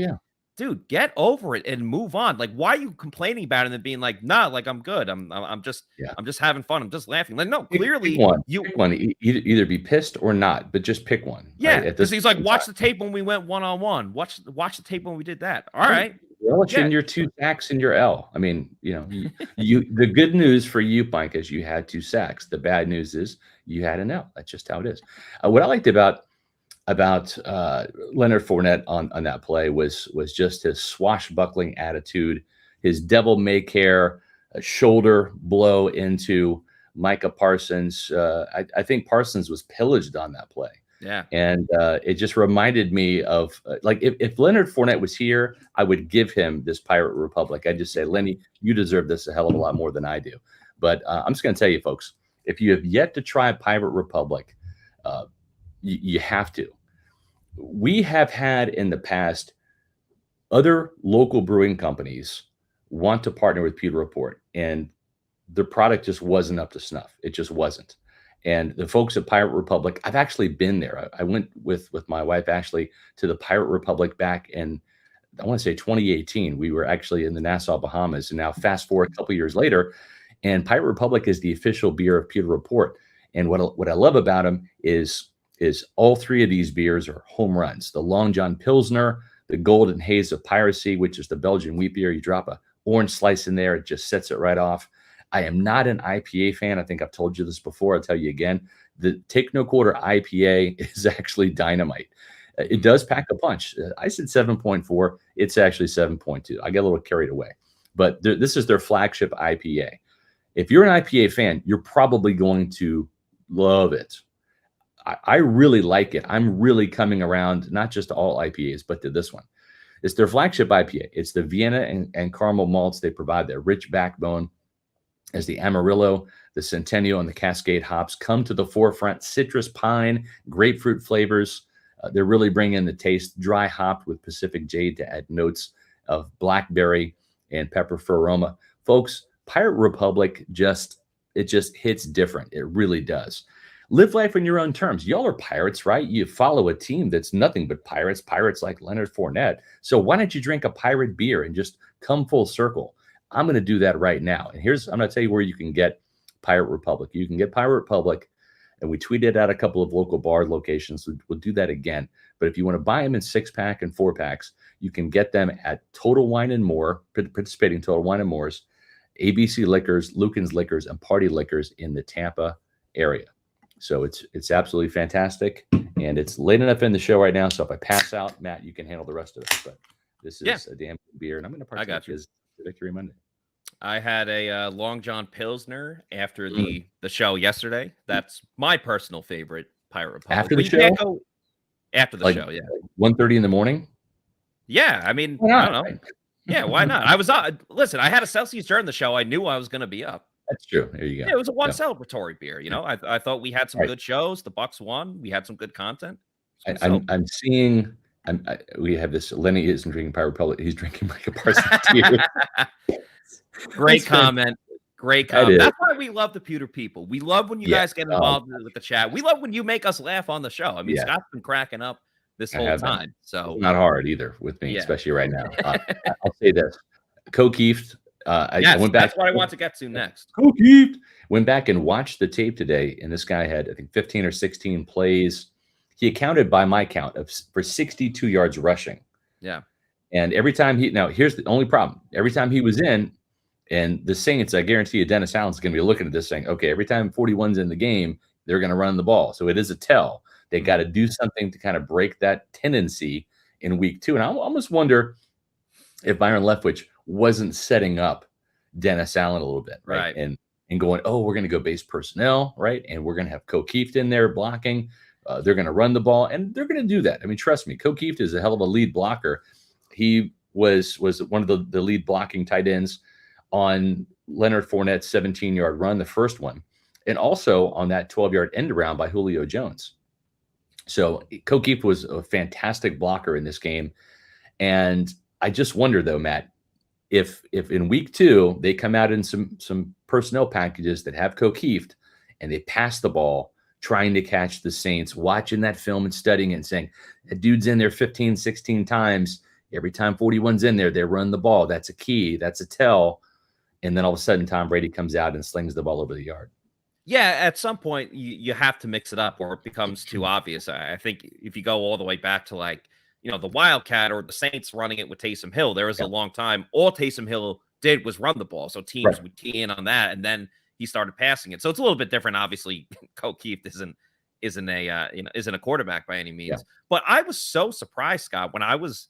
[SPEAKER 1] dude, get over it and move on. Like, why are you complaining about it and then being like, nah, like I'm good. I'm just having fun. I'm just laughing. Like, no, clearly
[SPEAKER 2] pick one. Either be pissed or not, but just pick one.
[SPEAKER 1] Yeah, because he's like, watch the tape when we went 1-on-1. Watch the tape when we did that. All right.
[SPEAKER 2] Relish in your 2 sacks and your L. I mean, you know, the good news for you, Mike, is you had 2 sacks. The bad news is you had an L. That's just how it is. What I liked about Leonard Fournette on that play was just his swashbuckling attitude, his devil may care shoulder blow into Micah Parsons. I think Parsons was pillaged on that play.
[SPEAKER 1] Yeah.
[SPEAKER 2] And it just reminded me of like if Leonard Fournette was here, I would give him this Pirate Republic. I'd just say, Lenny, you deserve this a hell of a lot more than I do. But I'm just going to tell you, folks, if you have yet to try Pirate Republic, you have to. We have had in the past other local brewing companies want to partner with Pewter Report, and the product just wasn't up to snuff. It just wasn't. And the folks at Pirate Republic, I've actually been there. I went with my wife, Ashley, to the Pirate Republic back in, I want to say 2018. We were actually in the Nassau, Bahamas. And now fast forward a couple years later, and Pirate Republic is the official beer of Pewter Report. And what I love about them is all 3 of these beers are home runs. The Long John Pilsner, the Golden Haze of Piracy, which is the Belgian wheat beer. You drop a orange slice in there, it just sets it right off. I am not an IPA fan. I think I've told you this before. I'll tell you again. The Take No Quarter IPA is actually dynamite. It does pack a punch. I said 7.4. It's actually 7.2. I get a little carried away. But this is their flagship IPA. If you're an IPA fan, you're probably going to love it. I really like it. I'm really coming around, not just to all IPAs, but to this one. It's their flagship IPA. It's the Vienna and caramel malts they provide, their rich backbone. As the Amarillo, the Centennial, and the Cascade hops come to the forefront, citrus, pine, grapefruit flavors. They're really bringing the taste, dry hopped with Pacific Jade to add notes of blackberry and pepper for aroma. Folks, Pirate Republic just hits different. It really does. Live life on your own terms. Y'all are pirates, right? You follow a team that's nothing but pirates like Leonard Fournette. So why don't you drink a pirate beer and just come full circle? I'm going to do that right now. And I'm going to tell you where you can get Pirate Republic. You can get Pirate Republic, and we tweeted out a couple of local bar locations. We'll do that again. But if you want to buy them in 6-pack and 4-packs, you can get them at Total Wine and More, participating Total Wine and More's, ABC Liquors, Lucan's Liquors, and Party Liquors in the Tampa area. So it's absolutely fantastic, and it's late enough in the show right now. So if I pass out, Matt, you can handle the rest of it. But this is a damn good beer, and I'm going to partake this Victory Monday.
[SPEAKER 1] I had a Long John Pilsner after the show yesterday. That's my personal favorite Pirate Republic.
[SPEAKER 2] After the show?
[SPEAKER 1] After the show, yeah.
[SPEAKER 2] 1:30 in the morning?
[SPEAKER 1] Yeah, I mean, I don't know. Yeah, why not? I was listen, I had a Celsius during the show. I knew I was going to be up.
[SPEAKER 2] That's true. There you go.
[SPEAKER 1] Yeah, it was a celebratory beer. You know, I thought we had some good shows. The Bucs won. We had some good content.
[SPEAKER 2] I'm seeing. We have this. Lenny isn't drinking Pirate Republic. He's drinking Micah Parsons too.
[SPEAKER 1] Great comment. Great comment. That's why we love the Pewter people. We love when you guys get involved with the chat. We love when you make us laugh on the show. I mean, Scott's been cracking up this whole time. So
[SPEAKER 2] it's not hard either with me, especially right now. I'll say this: Cokeefed. I went back.
[SPEAKER 1] That's what I want to get to next.
[SPEAKER 2] Cokeefed. Went back and watched the tape today, and this guy had, I think, 15 or 16 plays. He accounted, by my count, for 62 yards rushing.
[SPEAKER 1] Yeah.
[SPEAKER 2] And every time here's the only problem. Every time he was in, and the Saints, I guarantee you, Dennis Allen's going to be looking at this saying, okay, every time 41's in the game, they're going to run the ball. So it is a tell. They got to do something to kind of break that tendency in week 2. And I almost wonder if Byron Leftwich wasn't setting up Dennis Allen a little bit. Right. And and going, oh, we're going to go base personnel, right? And we're going to have Keefe in there blocking. They're going to run the ball, and they're going to do that. I mean, trust me, Keefe is a hell of a lead blocker. He was one of the lead blocking tight ends on Leonard Fournette's 17-yard run, the first one, and also on that 12-yard end around by Julio Jones. So Keefe was a fantastic blocker in this game. And I just wonder, though, Matt, if in week 2 they come out in some personnel packages that have Keefe and they pass the ball trying to catch the Saints, watching that film and studying it and saying, that dude's in there 15, 16 times. Every time 41's in there, they run the ball. That's a key. That's a tell. And then all of a sudden, Tom Brady comes out and slings the ball over the yard.
[SPEAKER 1] Yeah, at some point, you have to mix it up or it becomes too obvious. I think if you go all the way back to the Wildcat or the Saints running it with Taysom Hill, there was a long time all Taysom Hill did was run the ball. So teams would key in on that, and then he started passing it. So it's a little bit different. Obviously, Keefe isn't a quarterback by any means. Yeah. But I was so surprised, Scott, when I was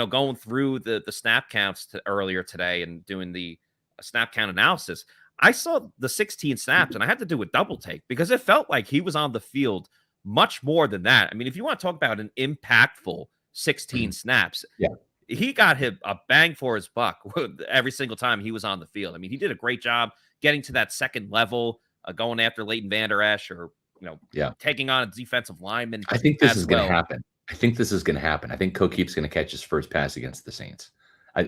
[SPEAKER 1] going through the snap counts earlier today and doing the snap count analysis. I saw the 16 snaps, and I had to do a double take because it felt like he was on the field much more than that. I mean, if you want to talk about an impactful 16 snaps, he got him a bang for his buck every single time he was on the field. I mean, he did a great job getting to that second level, going after Leighton Vander Esch or, taking on a defensive lineman.
[SPEAKER 2] I think this is going to happen. I think Keefe's going to catch his first pass against the Saints.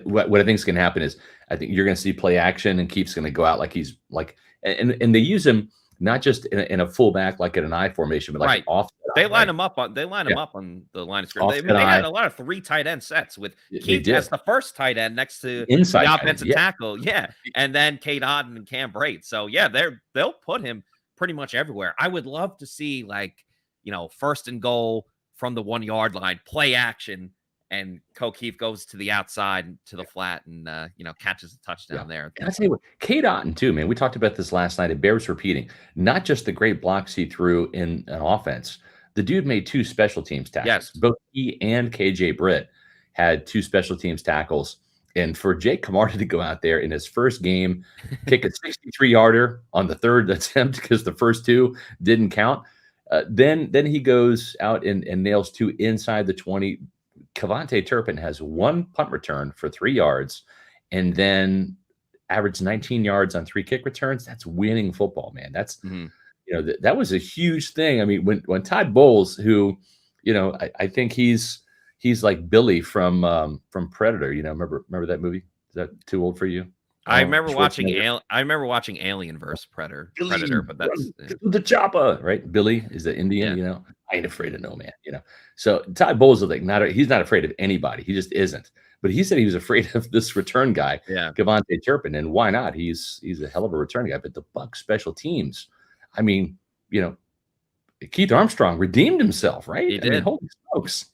[SPEAKER 2] What I think is going to happen is I think you're going to see play action and Keefe's going to go out like he's like, and they use him not just in a fullback like in an I formation, but like off.
[SPEAKER 1] They line him up on the line of scrimmage. They had a lot of 3 tight end sets with Keefe as the first tight end next to inside the offensive tackle. Yeah. And then Cade Otton and Cam Brate. So they'll put him pretty much everywhere. I would love to see first and goal from the 1 yard line, play action. And Keefe goes to the outside to the flat and catches a touchdown there.
[SPEAKER 2] And I'll tell you what, Cade Otton too, man. We talked about this last night. It bears repeating. Not just the great blocks he threw in an offense. The dude made 2 special teams tackles.
[SPEAKER 1] Yes.
[SPEAKER 2] Both he and KJ Britt had 2 special teams tackles. And for Jake Camarda to go out there in his first game, kick a 63-yarder on the 3rd attempt because the first 2 didn't count. Then he goes out and nails 2 inside the 20. Cavante Turpin has 1 punt return for 3 yards and then averaged 19 yards on 3 kick returns. That's winning football, man. That's, that was a huge thing. I mean, when Todd Bowles, who, I think he's like Billy from Predator, remember that movie? Is that too old for you?
[SPEAKER 1] I remember watching Alien vs. Predator, but that's
[SPEAKER 2] the chopper, right? Billy is the Indian, I ain't afraid of no man, So Todd Bowles is like he's not afraid of anybody. He just isn't. But he said he was afraid of this return guy, Cavante Turpin, and why not? He's a hell of a return guy. But the Bucs special teams, I mean, Keith Armstrong redeemed himself, right?
[SPEAKER 1] He did.
[SPEAKER 2] Holy smokes.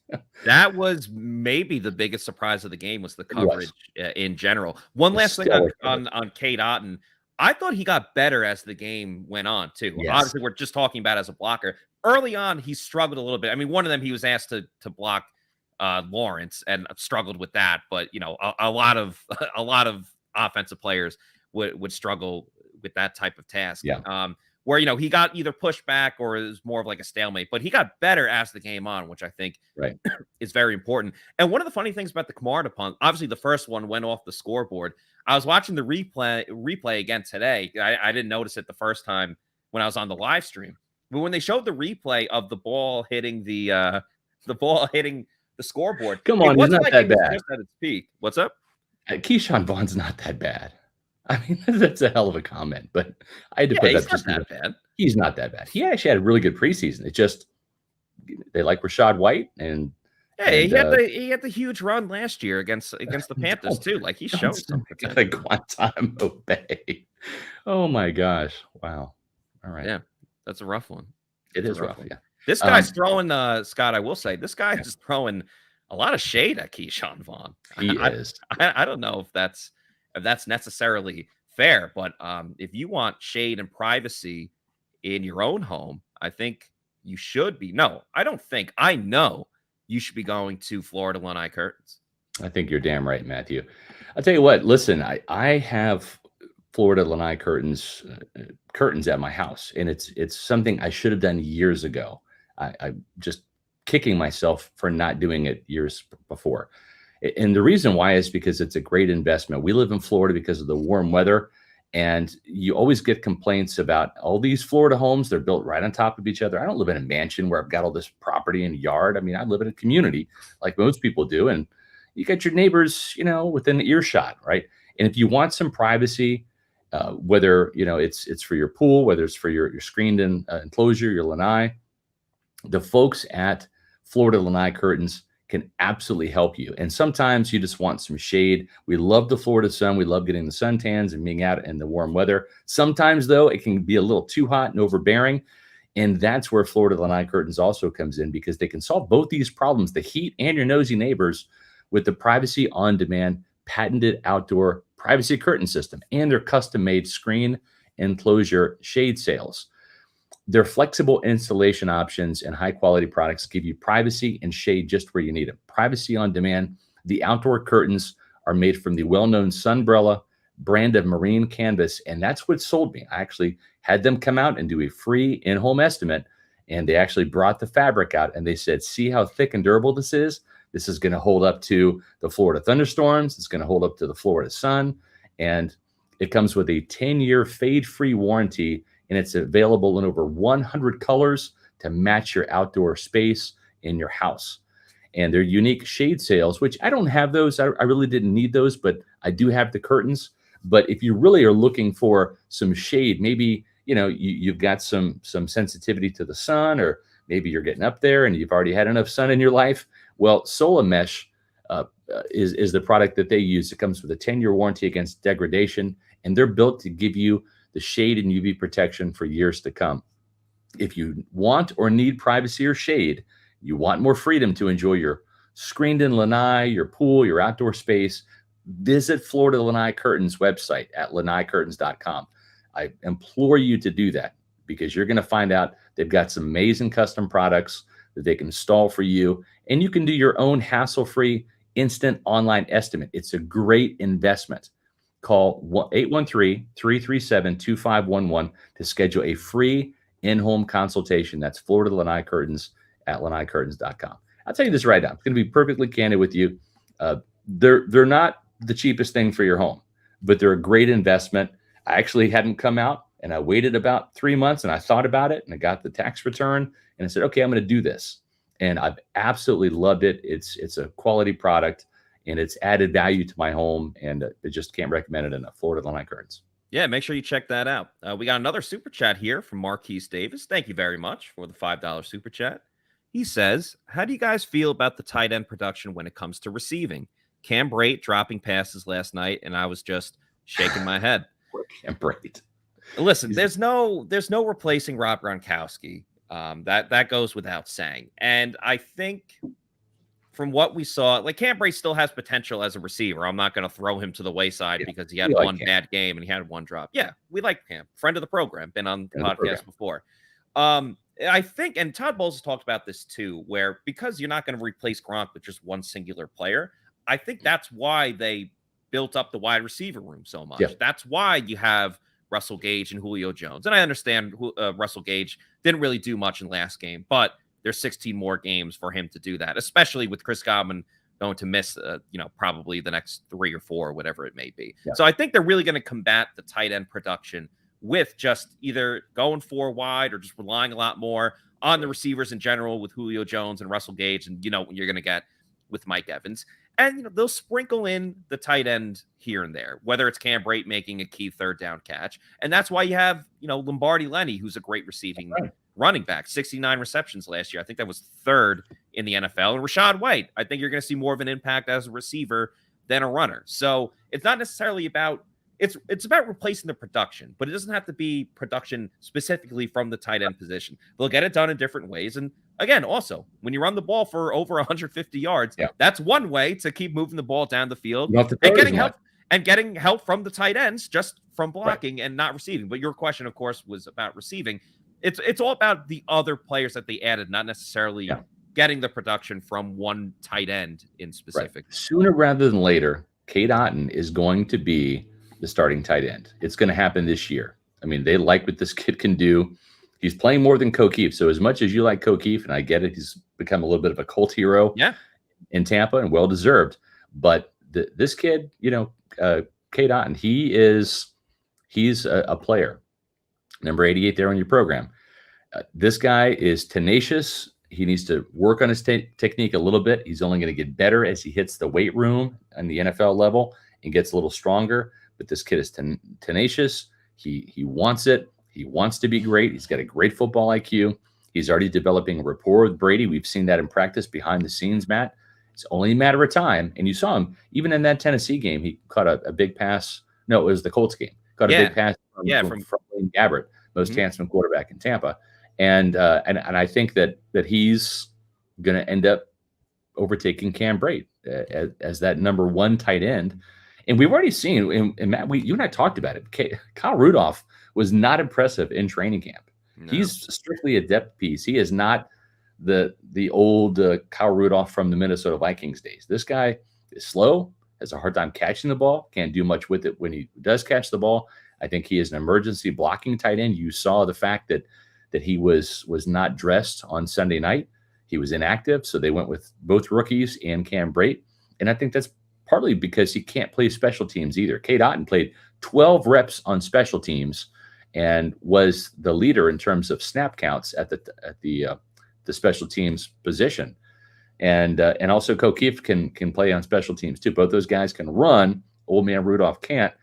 [SPEAKER 1] That was maybe the biggest surprise of the game was the coverage in general. One last thing on Cade Otton. I thought he got better as the game went on, too. Yes. Obviously, we're just talking about as a blocker. Early on, he struggled a little bit. I mean, one of them, he was asked to block Lawrence and struggled with that. But, a lot of offensive players would struggle with that type of task.
[SPEAKER 2] Yeah.
[SPEAKER 1] Where, he got either pushed back or it was more of like a stalemate, but he got better as the game on, which I think is very important. And one of the funny things about the Camarda punt, obviously the first one went off the scoreboard. I was watching the replay again today. I didn't notice it the first time when I was on the live stream, but when they showed the replay of the ball hitting the scoreboard,
[SPEAKER 2] come on, he's not that bad.
[SPEAKER 1] Just at its peak. What's up?
[SPEAKER 2] Keyshawn Vaughn's not that bad. I mean, that's a hell of a comment, but I had to put that.
[SPEAKER 1] He's not that bad.
[SPEAKER 2] He's not that bad. He actually had a really good preseason. It just they like Rachaad White and
[SPEAKER 1] he had the huge run last year against the Panthers too. Like he showed something.
[SPEAKER 2] Like Guantanamo Bay. Oh my gosh! Wow. All right.
[SPEAKER 1] Yeah, that's a rough one.
[SPEAKER 2] It is rough. Yeah.
[SPEAKER 1] This guy's throwing. Scott, I will say this guy is throwing a lot of shade at Keyshawn Vaughn.
[SPEAKER 2] He is.
[SPEAKER 1] I don't know if that's necessarily fair, but if you want shade and privacy in your own home, I think you should be. No, I don't think. I know you should be going to Florida Lanai Curtains.
[SPEAKER 2] I think you're damn right, Matthew. I'll tell you what. Listen, I have Florida lanai curtains at my house, and it's something I should have done years ago. I just kicking myself for not doing it years before. And the reason why is because it's a great investment. We live in Florida because of the warm weather, and you always get complaints about all these Florida homes. They're built right on top of each other. I don't live in a mansion where I've got all this property and yard. I mean, I live in a community like most people do, and you got your neighbors, within earshot, right? And if you want some privacy, whether it's for your pool, whether it's for your screened-in enclosure, your lanai, the folks at Florida Lanai Curtains can absolutely help you. And sometimes you just want some shade. We love the Florida sun. We love getting the suntans and being out in the warm weather. Sometimes, though, it can be a little too hot and overbearing. And that's where Florida Lanai Curtains also comes in, because they can solve both these problems, the heat and your nosy neighbors, with the Privacy on Demand patented outdoor privacy curtain system and their custom-made screen enclosure shade sails. Their flexible installation options and high-quality products give you privacy and shade just where you need it. Privacy on Demand. The outdoor curtains are made from the well-known Sunbrella brand of marine canvas, and that's what sold me. I actually had them come out and do a free in-home estimate, and they actually brought the fabric out, and they said, see how thick and durable this is? This is going to hold up to the Florida thunderstorms. It's going to hold up to the Florida sun, and it comes with a 10-year fade-free warranty, and it's available in over 100 colors to match your outdoor space in your house. And they're unique shade sails, which I don't have those. I really didn't need those, but I do have the curtains. But if you really are looking for some shade, maybe you've got some sensitivity to the sun, or maybe you're getting up there and you've already had enough sun in your life. Well, Sola Mesh is the product that they use. It comes with a 10-year warranty against degradation, and they're built to give you the shade and UV protection for years to come. If you want or need privacy or shade, you want more freedom to enjoy your screened-in lanai, your pool, your outdoor space, visit Florida Lanai Curtains website at lanaiCurtains.com. I implore you to do that, because you're going to find out they've got some amazing custom products that they can install for you, and you can do your own hassle-free instant online estimate. It's a great investment. Call 813-337-2511 to schedule a free in-home consultation. That's Florida Lanai Curtains at lanaiCurtains.com. I'll tell you this right now. I'm going to be perfectly candid with you. They're not the cheapest thing for your home, but they're a great investment. I actually hadn't come out, and I waited about 3 months, and I thought about it, and I got the tax return, and I said, okay, I'm going to do this. And I've absolutely loved it. It's a quality product, and it's added value to my home, and I just can't recommend it enough. Florida Lanai Curtains.
[SPEAKER 1] Yeah, make sure you check that out. We got another super chat here from Marquise Davis. Thank you very much for the $5 super chat. He says, how do you guys feel about the tight end production when it comes to receiving? Cam Brate dropping passes last night, and I was just shaking my head.
[SPEAKER 2] Cam Brate.
[SPEAKER 1] Listen, there's no replacing Rob Gronkowski. That goes without saying. And I think from what we saw, like, Cam Brate still has potential as a receiver. I'm not going to throw him to the wayside because he had one bad game and he had one drop. Yeah, we like Cam. Friend of the program. Been on the podcast before. I think, and Todd Bowles has talked about this too, where because you're not going to replace Gronk with just one singular player, I think that's why they built up the wide receiver room so much. Yeah. That's why you have Russell Gage and Julio Jones. And I understand Russell Gage didn't really do much in last game, but there's 16 more games for him to do that, especially with Chris Godwin going to miss, probably the next 3 or 4, whatever it may be. Yeah. So I think they're really going to combat the tight end production with just either going 4 wide or just relying a lot more on the receivers in general with Julio Jones and Russell Gage, and what you're going to get with Mike Evans. And they'll sprinkle in the tight end here and there, whether it's Cam Brate making a key third down catch. And that's why you have, Lombardi Lenny, who's a great receiving running back, 69 receptions last year. I think that was 3rd in the NFL. And Rachaad White, I think you're going to see more of an impact as a receiver than a runner. So it's not necessarily about it's about replacing the production, but it doesn't have to be production specifically from the tight end position. They'll get it done in different ways. And again, also, when you run the ball for over 150 yards, that's one way to keep moving the ball down the field and getting help from the tight ends just from blocking and not receiving. But your question, of course, was about receiving. It's all about the other players that they added, not necessarily getting the production from one tight end in specific.
[SPEAKER 2] Sooner rather than later, Cade Otton is going to be the starting tight end. It's going to happen this year. I mean, they like what this kid can do. He's playing more than O'Keefe. So as much as you like O'Keefe, and I get it, he's become a little bit of a cult hero in Tampa, and well-deserved. But this kid, Cade Otton, he's a player. Number 88 there on your program. This guy is tenacious. He needs to work on his technique a little bit. He's only going to get better as he hits the weight room on the NFL level and gets a little stronger. But this kid is tenacious. He wants it. He wants to be great. He's got a great football IQ. He's already developing a rapport with Brady. We've seen that in practice behind the scenes, Matt. It's only a matter of time. And you saw him even in that Tennessee game. He caught a big pass. No, it was the Colts game. Caught a big pass from Blaine Gabbert, most handsome quarterback in Tampa. And I think that he's going to end up overtaking Cam Brate as that number one tight end. And we've already seen, and Matt, you and I talked about it. Kyle Rudolph was not impressive in training camp. No. He's strictly a depth piece. He is not the old Kyle Rudolph from the Minnesota Vikings days. This guy is slow, has a hard time catching the ball, can't do much with it when he does catch the ball. I think he is an emergency blocking tight end. You saw the fact that he was not dressed on Sunday night. He was inactive, so they went with both rookies and Cam Brate. And I think that's partly because he can't play special teams either. Cade Otton played 12 reps on special teams and was the leader in terms of snap counts at the special teams position. And also O'Keefe can play on special teams too. Both those guys can run. Old man Rudolph can't.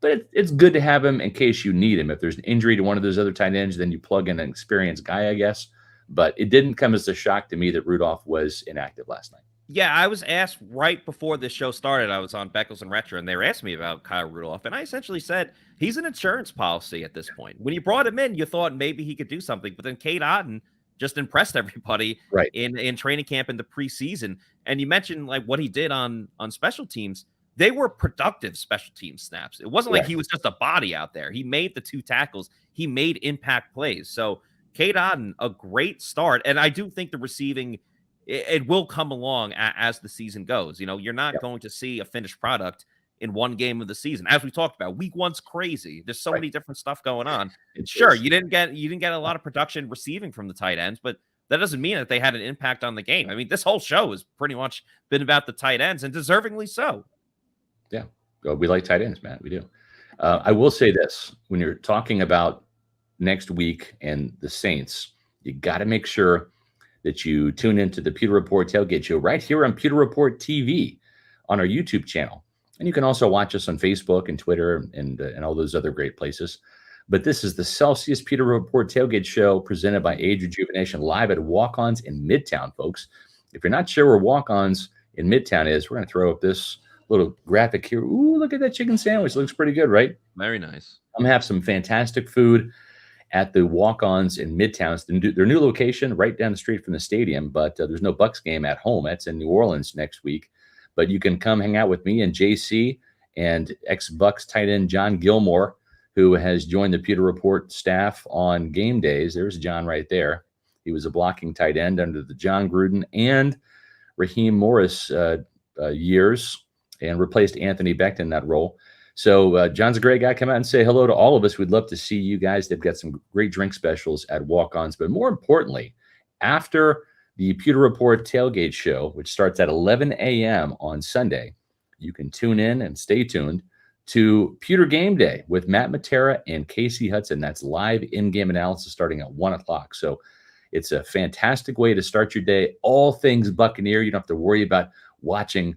[SPEAKER 2] But it's good to have him in case you need him. If there's an injury to one of those other tight ends, then you plug in an experienced guy, I guess. But it didn't come as a shock to me that Rudolph was inactive last night.
[SPEAKER 1] Yeah, I was asked right before this show started. I was on Beckles and Retro, and they were asking me about Kyle Rudolph. And I essentially said, he's an insurance policy at this point. When you brought him in, you thought maybe he could do something. But then Cade Otton just impressed everybody in training camp in the preseason. And you mentioned like what he did on special teams. They were productive special team snaps. It wasn't like he was just a body out there. He made the 2 tackles. He made impact plays. So Cade Otton, a great start. And I do think the receiving, it will come along as the season goes. You're not going to see a finished product in one game of the season. As we talked about, week 1's crazy. There's so many different stuff going on. Sure, you didn't get a lot of production receiving from the tight ends, but that doesn't mean that they had an impact on the game. I mean, this whole show has pretty much been about the tight ends, and deservingly so.
[SPEAKER 2] Yeah, we like tight ends, Matt. We do. I will say this. When you're talking about next week and the Saints, you got to make sure that you tune into the Pewter Report Tailgate Show right here on Pewter Report TV on our YouTube channel. And you can also watch us on Facebook and Twitter and all those other great places. But this is the Celsius Pewter Report Tailgate Show presented by Age Rejuvenation live at Walk-Ons in Midtown, folks. If you're not sure where Walk-Ons in Midtown is, we're going to throw up this little graphic here. Ooh, look at that chicken sandwich. It looks pretty good, right?
[SPEAKER 1] Very nice.
[SPEAKER 2] I'm going to have some fantastic food at the Walk-Ons in Midtown. It's their new location right down the street from the stadium, but there's no Bucs game at home. That's in New Orleans next week. But you can come hang out with me and JC and ex-Bucs tight end John Gilmore, who has joined the Pewter Report staff on game days. There's John right there. He was a blocking tight end under the John Gruden and Raheem Morris years, and replaced Anthony Becht in that role. So John's a great guy. Come out and say hello to all of us. We'd love to see you guys. They've got some great drink specials at Walk-Ons. But more importantly, after the Pewter Report Tailgate Show, which starts at 11 a.m. on Sunday, you can tune in and stay tuned to Pewter Game Day with Matt Matera and Casey Hudson. That's live in-game analysis starting at 1 o'clock. So it's a fantastic way to start your day. All things Buccaneer. You don't have to worry about watching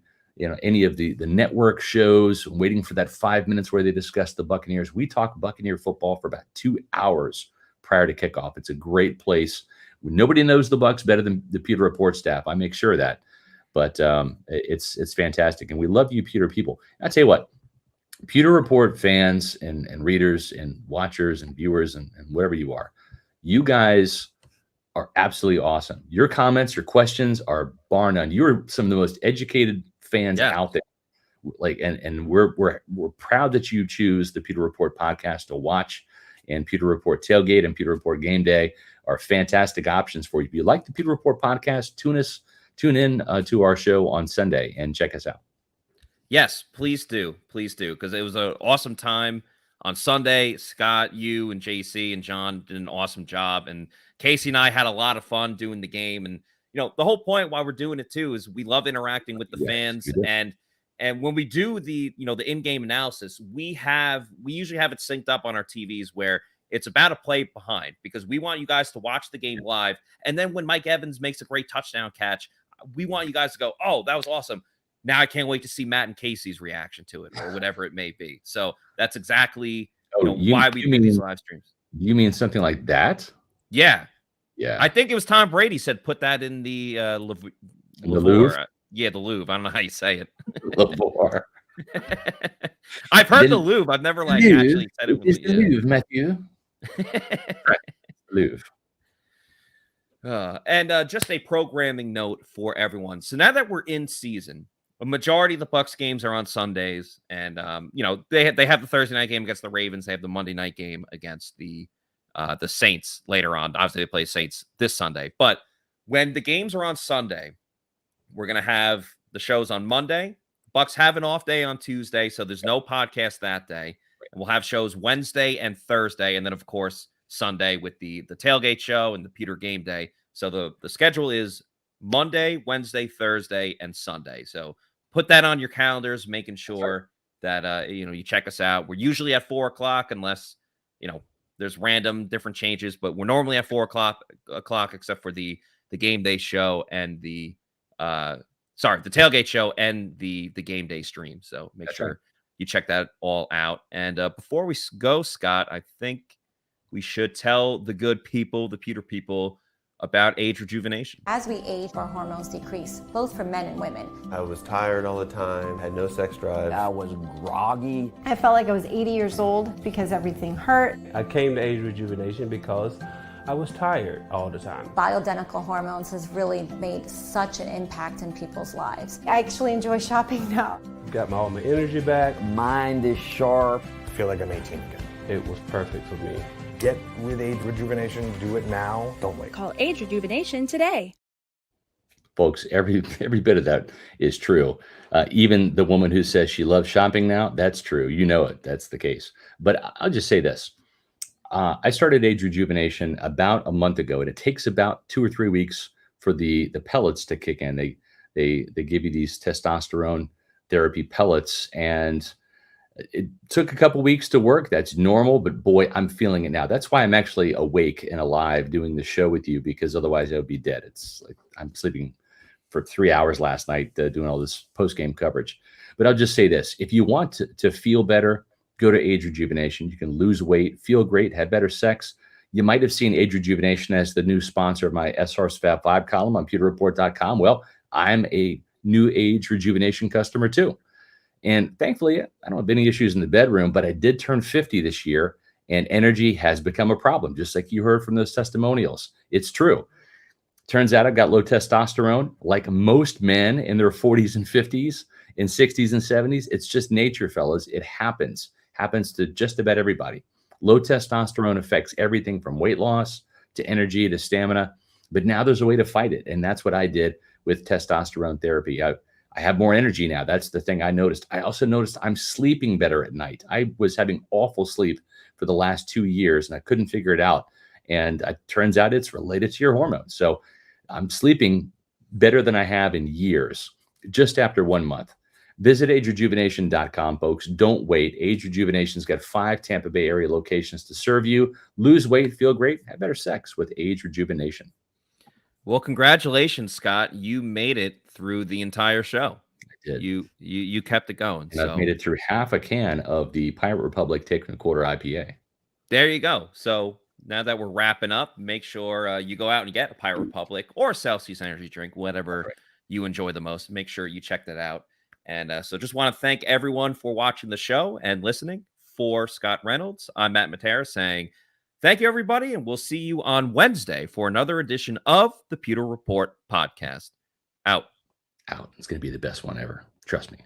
[SPEAKER 2] any of the network shows, waiting for that 5 minutes where they discuss the Buccaneers. We talk Buccaneer football for about 2 hours prior to kickoff. It's a great place. Nobody knows the Bucs better than the Pewter Report staff. I make sure of that. But it's fantastic. And we love you, Pewter people. I tell you what, Pewter Report fans and readers and watchers and viewers and whatever you are, you guys are absolutely awesome. Your comments, your questions are bar none. You're some of the most educated fans out there. And we're proud that you choose the Pewter Report podcast to watch, and Pewter Report Tailgate and Pewter Report Game Day are fantastic options for you. If you like the Pewter Report podcast, tune in to our show on Sunday and check us out.
[SPEAKER 1] Yes, please do. Please do. Because it was an awesome time on Sunday. Scott, you and JC and John did an awesome job. And Casey and I had a lot of fun doing the game. And, the whole point why we're doing it too is we love interacting with the fans. And when we do the in-game analysis, we usually have it synced up on our TVs where it's about a play behind, because we want you guys to watch the game live. And then when Mike Evans makes a great touchdown catch, we want you guys to go, oh, that was awesome. Now I can't wait to see Matt and Casey's reaction to it, or whatever it may be. So that's exactly why we do these live streams.
[SPEAKER 2] You mean something like that?
[SPEAKER 1] Yeah.
[SPEAKER 2] Yeah.
[SPEAKER 1] I think it was Tom Brady said put that in the
[SPEAKER 2] Louvre.
[SPEAKER 1] Yeah, the Louvre. I don't know how you say it.
[SPEAKER 2] Louvre.
[SPEAKER 1] I've heard the Louvre. I've never actually said it.
[SPEAKER 2] It's the Louvre, Matthew. Louvre.
[SPEAKER 1] And just a programming note for everyone. So now that we're in season, a majority of the Bucs games are on Sundays, and they have the Thursday night game against the Ravens. They have the Monday night game against the Saints later on. Obviously, they play Saints this Sunday. But when the games are on Sunday, we're gonna have the shows on Monday. Bucs have an off day on Tuesday, so there's no podcast that day. And we'll have shows Wednesday and Thursday, and then of course Sunday with the tailgate show and the Pewter game day. So the schedule is Monday, Wednesday, Thursday, and Sunday. So put that on your calendars, making sure that you check us out. We're usually at 4:00 unless there's random different changes, but we're normally at 4:00 except for the game day show and the tailgate show and the game day stream. So make sure you check that all out. And before we go, Scott, I think we should tell the good people, the Pewter people, about age rejuvenation.
[SPEAKER 3] As we age, our hormones decrease, both for men and women.
[SPEAKER 4] I was tired all the time, had no sex drive.
[SPEAKER 5] I was groggy.
[SPEAKER 6] I felt like I was 80 years old because everything hurt.
[SPEAKER 7] I came to age rejuvenation because I was tired all the time.
[SPEAKER 3] Bioidentical hormones has really made such an impact in people's lives.
[SPEAKER 6] I actually enjoy shopping now.
[SPEAKER 7] Got all my energy back.
[SPEAKER 5] Mind is sharp.
[SPEAKER 4] I feel like I'm 18 again.
[SPEAKER 7] It was perfect for me.
[SPEAKER 4] Get with age rejuvenation. Do it now. Don't wait.
[SPEAKER 8] Call Age Rejuvenation today.
[SPEAKER 2] Folks, every bit of that is true. Even the woman who says she loves shopping now, that's true. You know it. That's the case. But I'll just say this. I started age rejuvenation about a month ago, and it takes about 2 or 3 weeks for the pellets to kick in. They give you these testosterone therapy pellets, and it took a couple weeks to work. That's normal, but boy, I'm feeling it now. That's why I'm actually awake and alive doing the show with you, because otherwise I would be dead. It's like I'm sleeping for 3 hours last night doing all this post-game coverage. But I'll just say this. If you want to feel better, go to Age Rejuvenation. You can lose weight, feel great, have better sex. You might have seen Age Rejuvenation as the new sponsor of my SR's Fab 5 column on pewterreport.com. Well, I'm a new Age Rejuvenation customer too. And thankfully, I don't have any issues in the bedroom, but I did turn 50 this year, and energy has become a problem, just like you heard from those testimonials. It's true. Turns out I've got low testosterone, like most men in their 40s and 50s, in 60s and 70s. It's just nature, fellas. It happens to just about everybody. Low testosterone affects everything from weight loss to energy to stamina. But now there's a way to fight it, and that's what I did with testosterone therapy. I have more energy now. That's the thing I noticed. I also noticed I'm sleeping better at night. I was having awful sleep for the last 2 years, and I couldn't figure it out. And it turns out it's related to your hormones. So I'm sleeping better than I have in years, just after 1 month. Visit agerejuvenation.com, folks. Don't wait. Age Rejuvenation's got 5 Tampa Bay area locations to serve you. Lose weight, feel great, have better sex with Age Rejuvenation.
[SPEAKER 1] Well, congratulations, Scott. You made it through the entire show.
[SPEAKER 2] I did.
[SPEAKER 1] You kept it going.
[SPEAKER 2] And I've made it through half a can of the Pirate Republic Take 1/4 IPA.
[SPEAKER 1] There you go. So now that we're wrapping up, make sure you go out and get a Pirate Republic or Celsius energy drink, whatever you enjoy the most. Make sure you check that out. And so just want to thank everyone for watching the show and listening. For Scott Reynolds, I'm Matt Matera saying thank you, everybody, and we'll see you on Wednesday for another edition of the Pewter Report Podcast. Out.
[SPEAKER 2] It's going to be the best one ever. Trust me.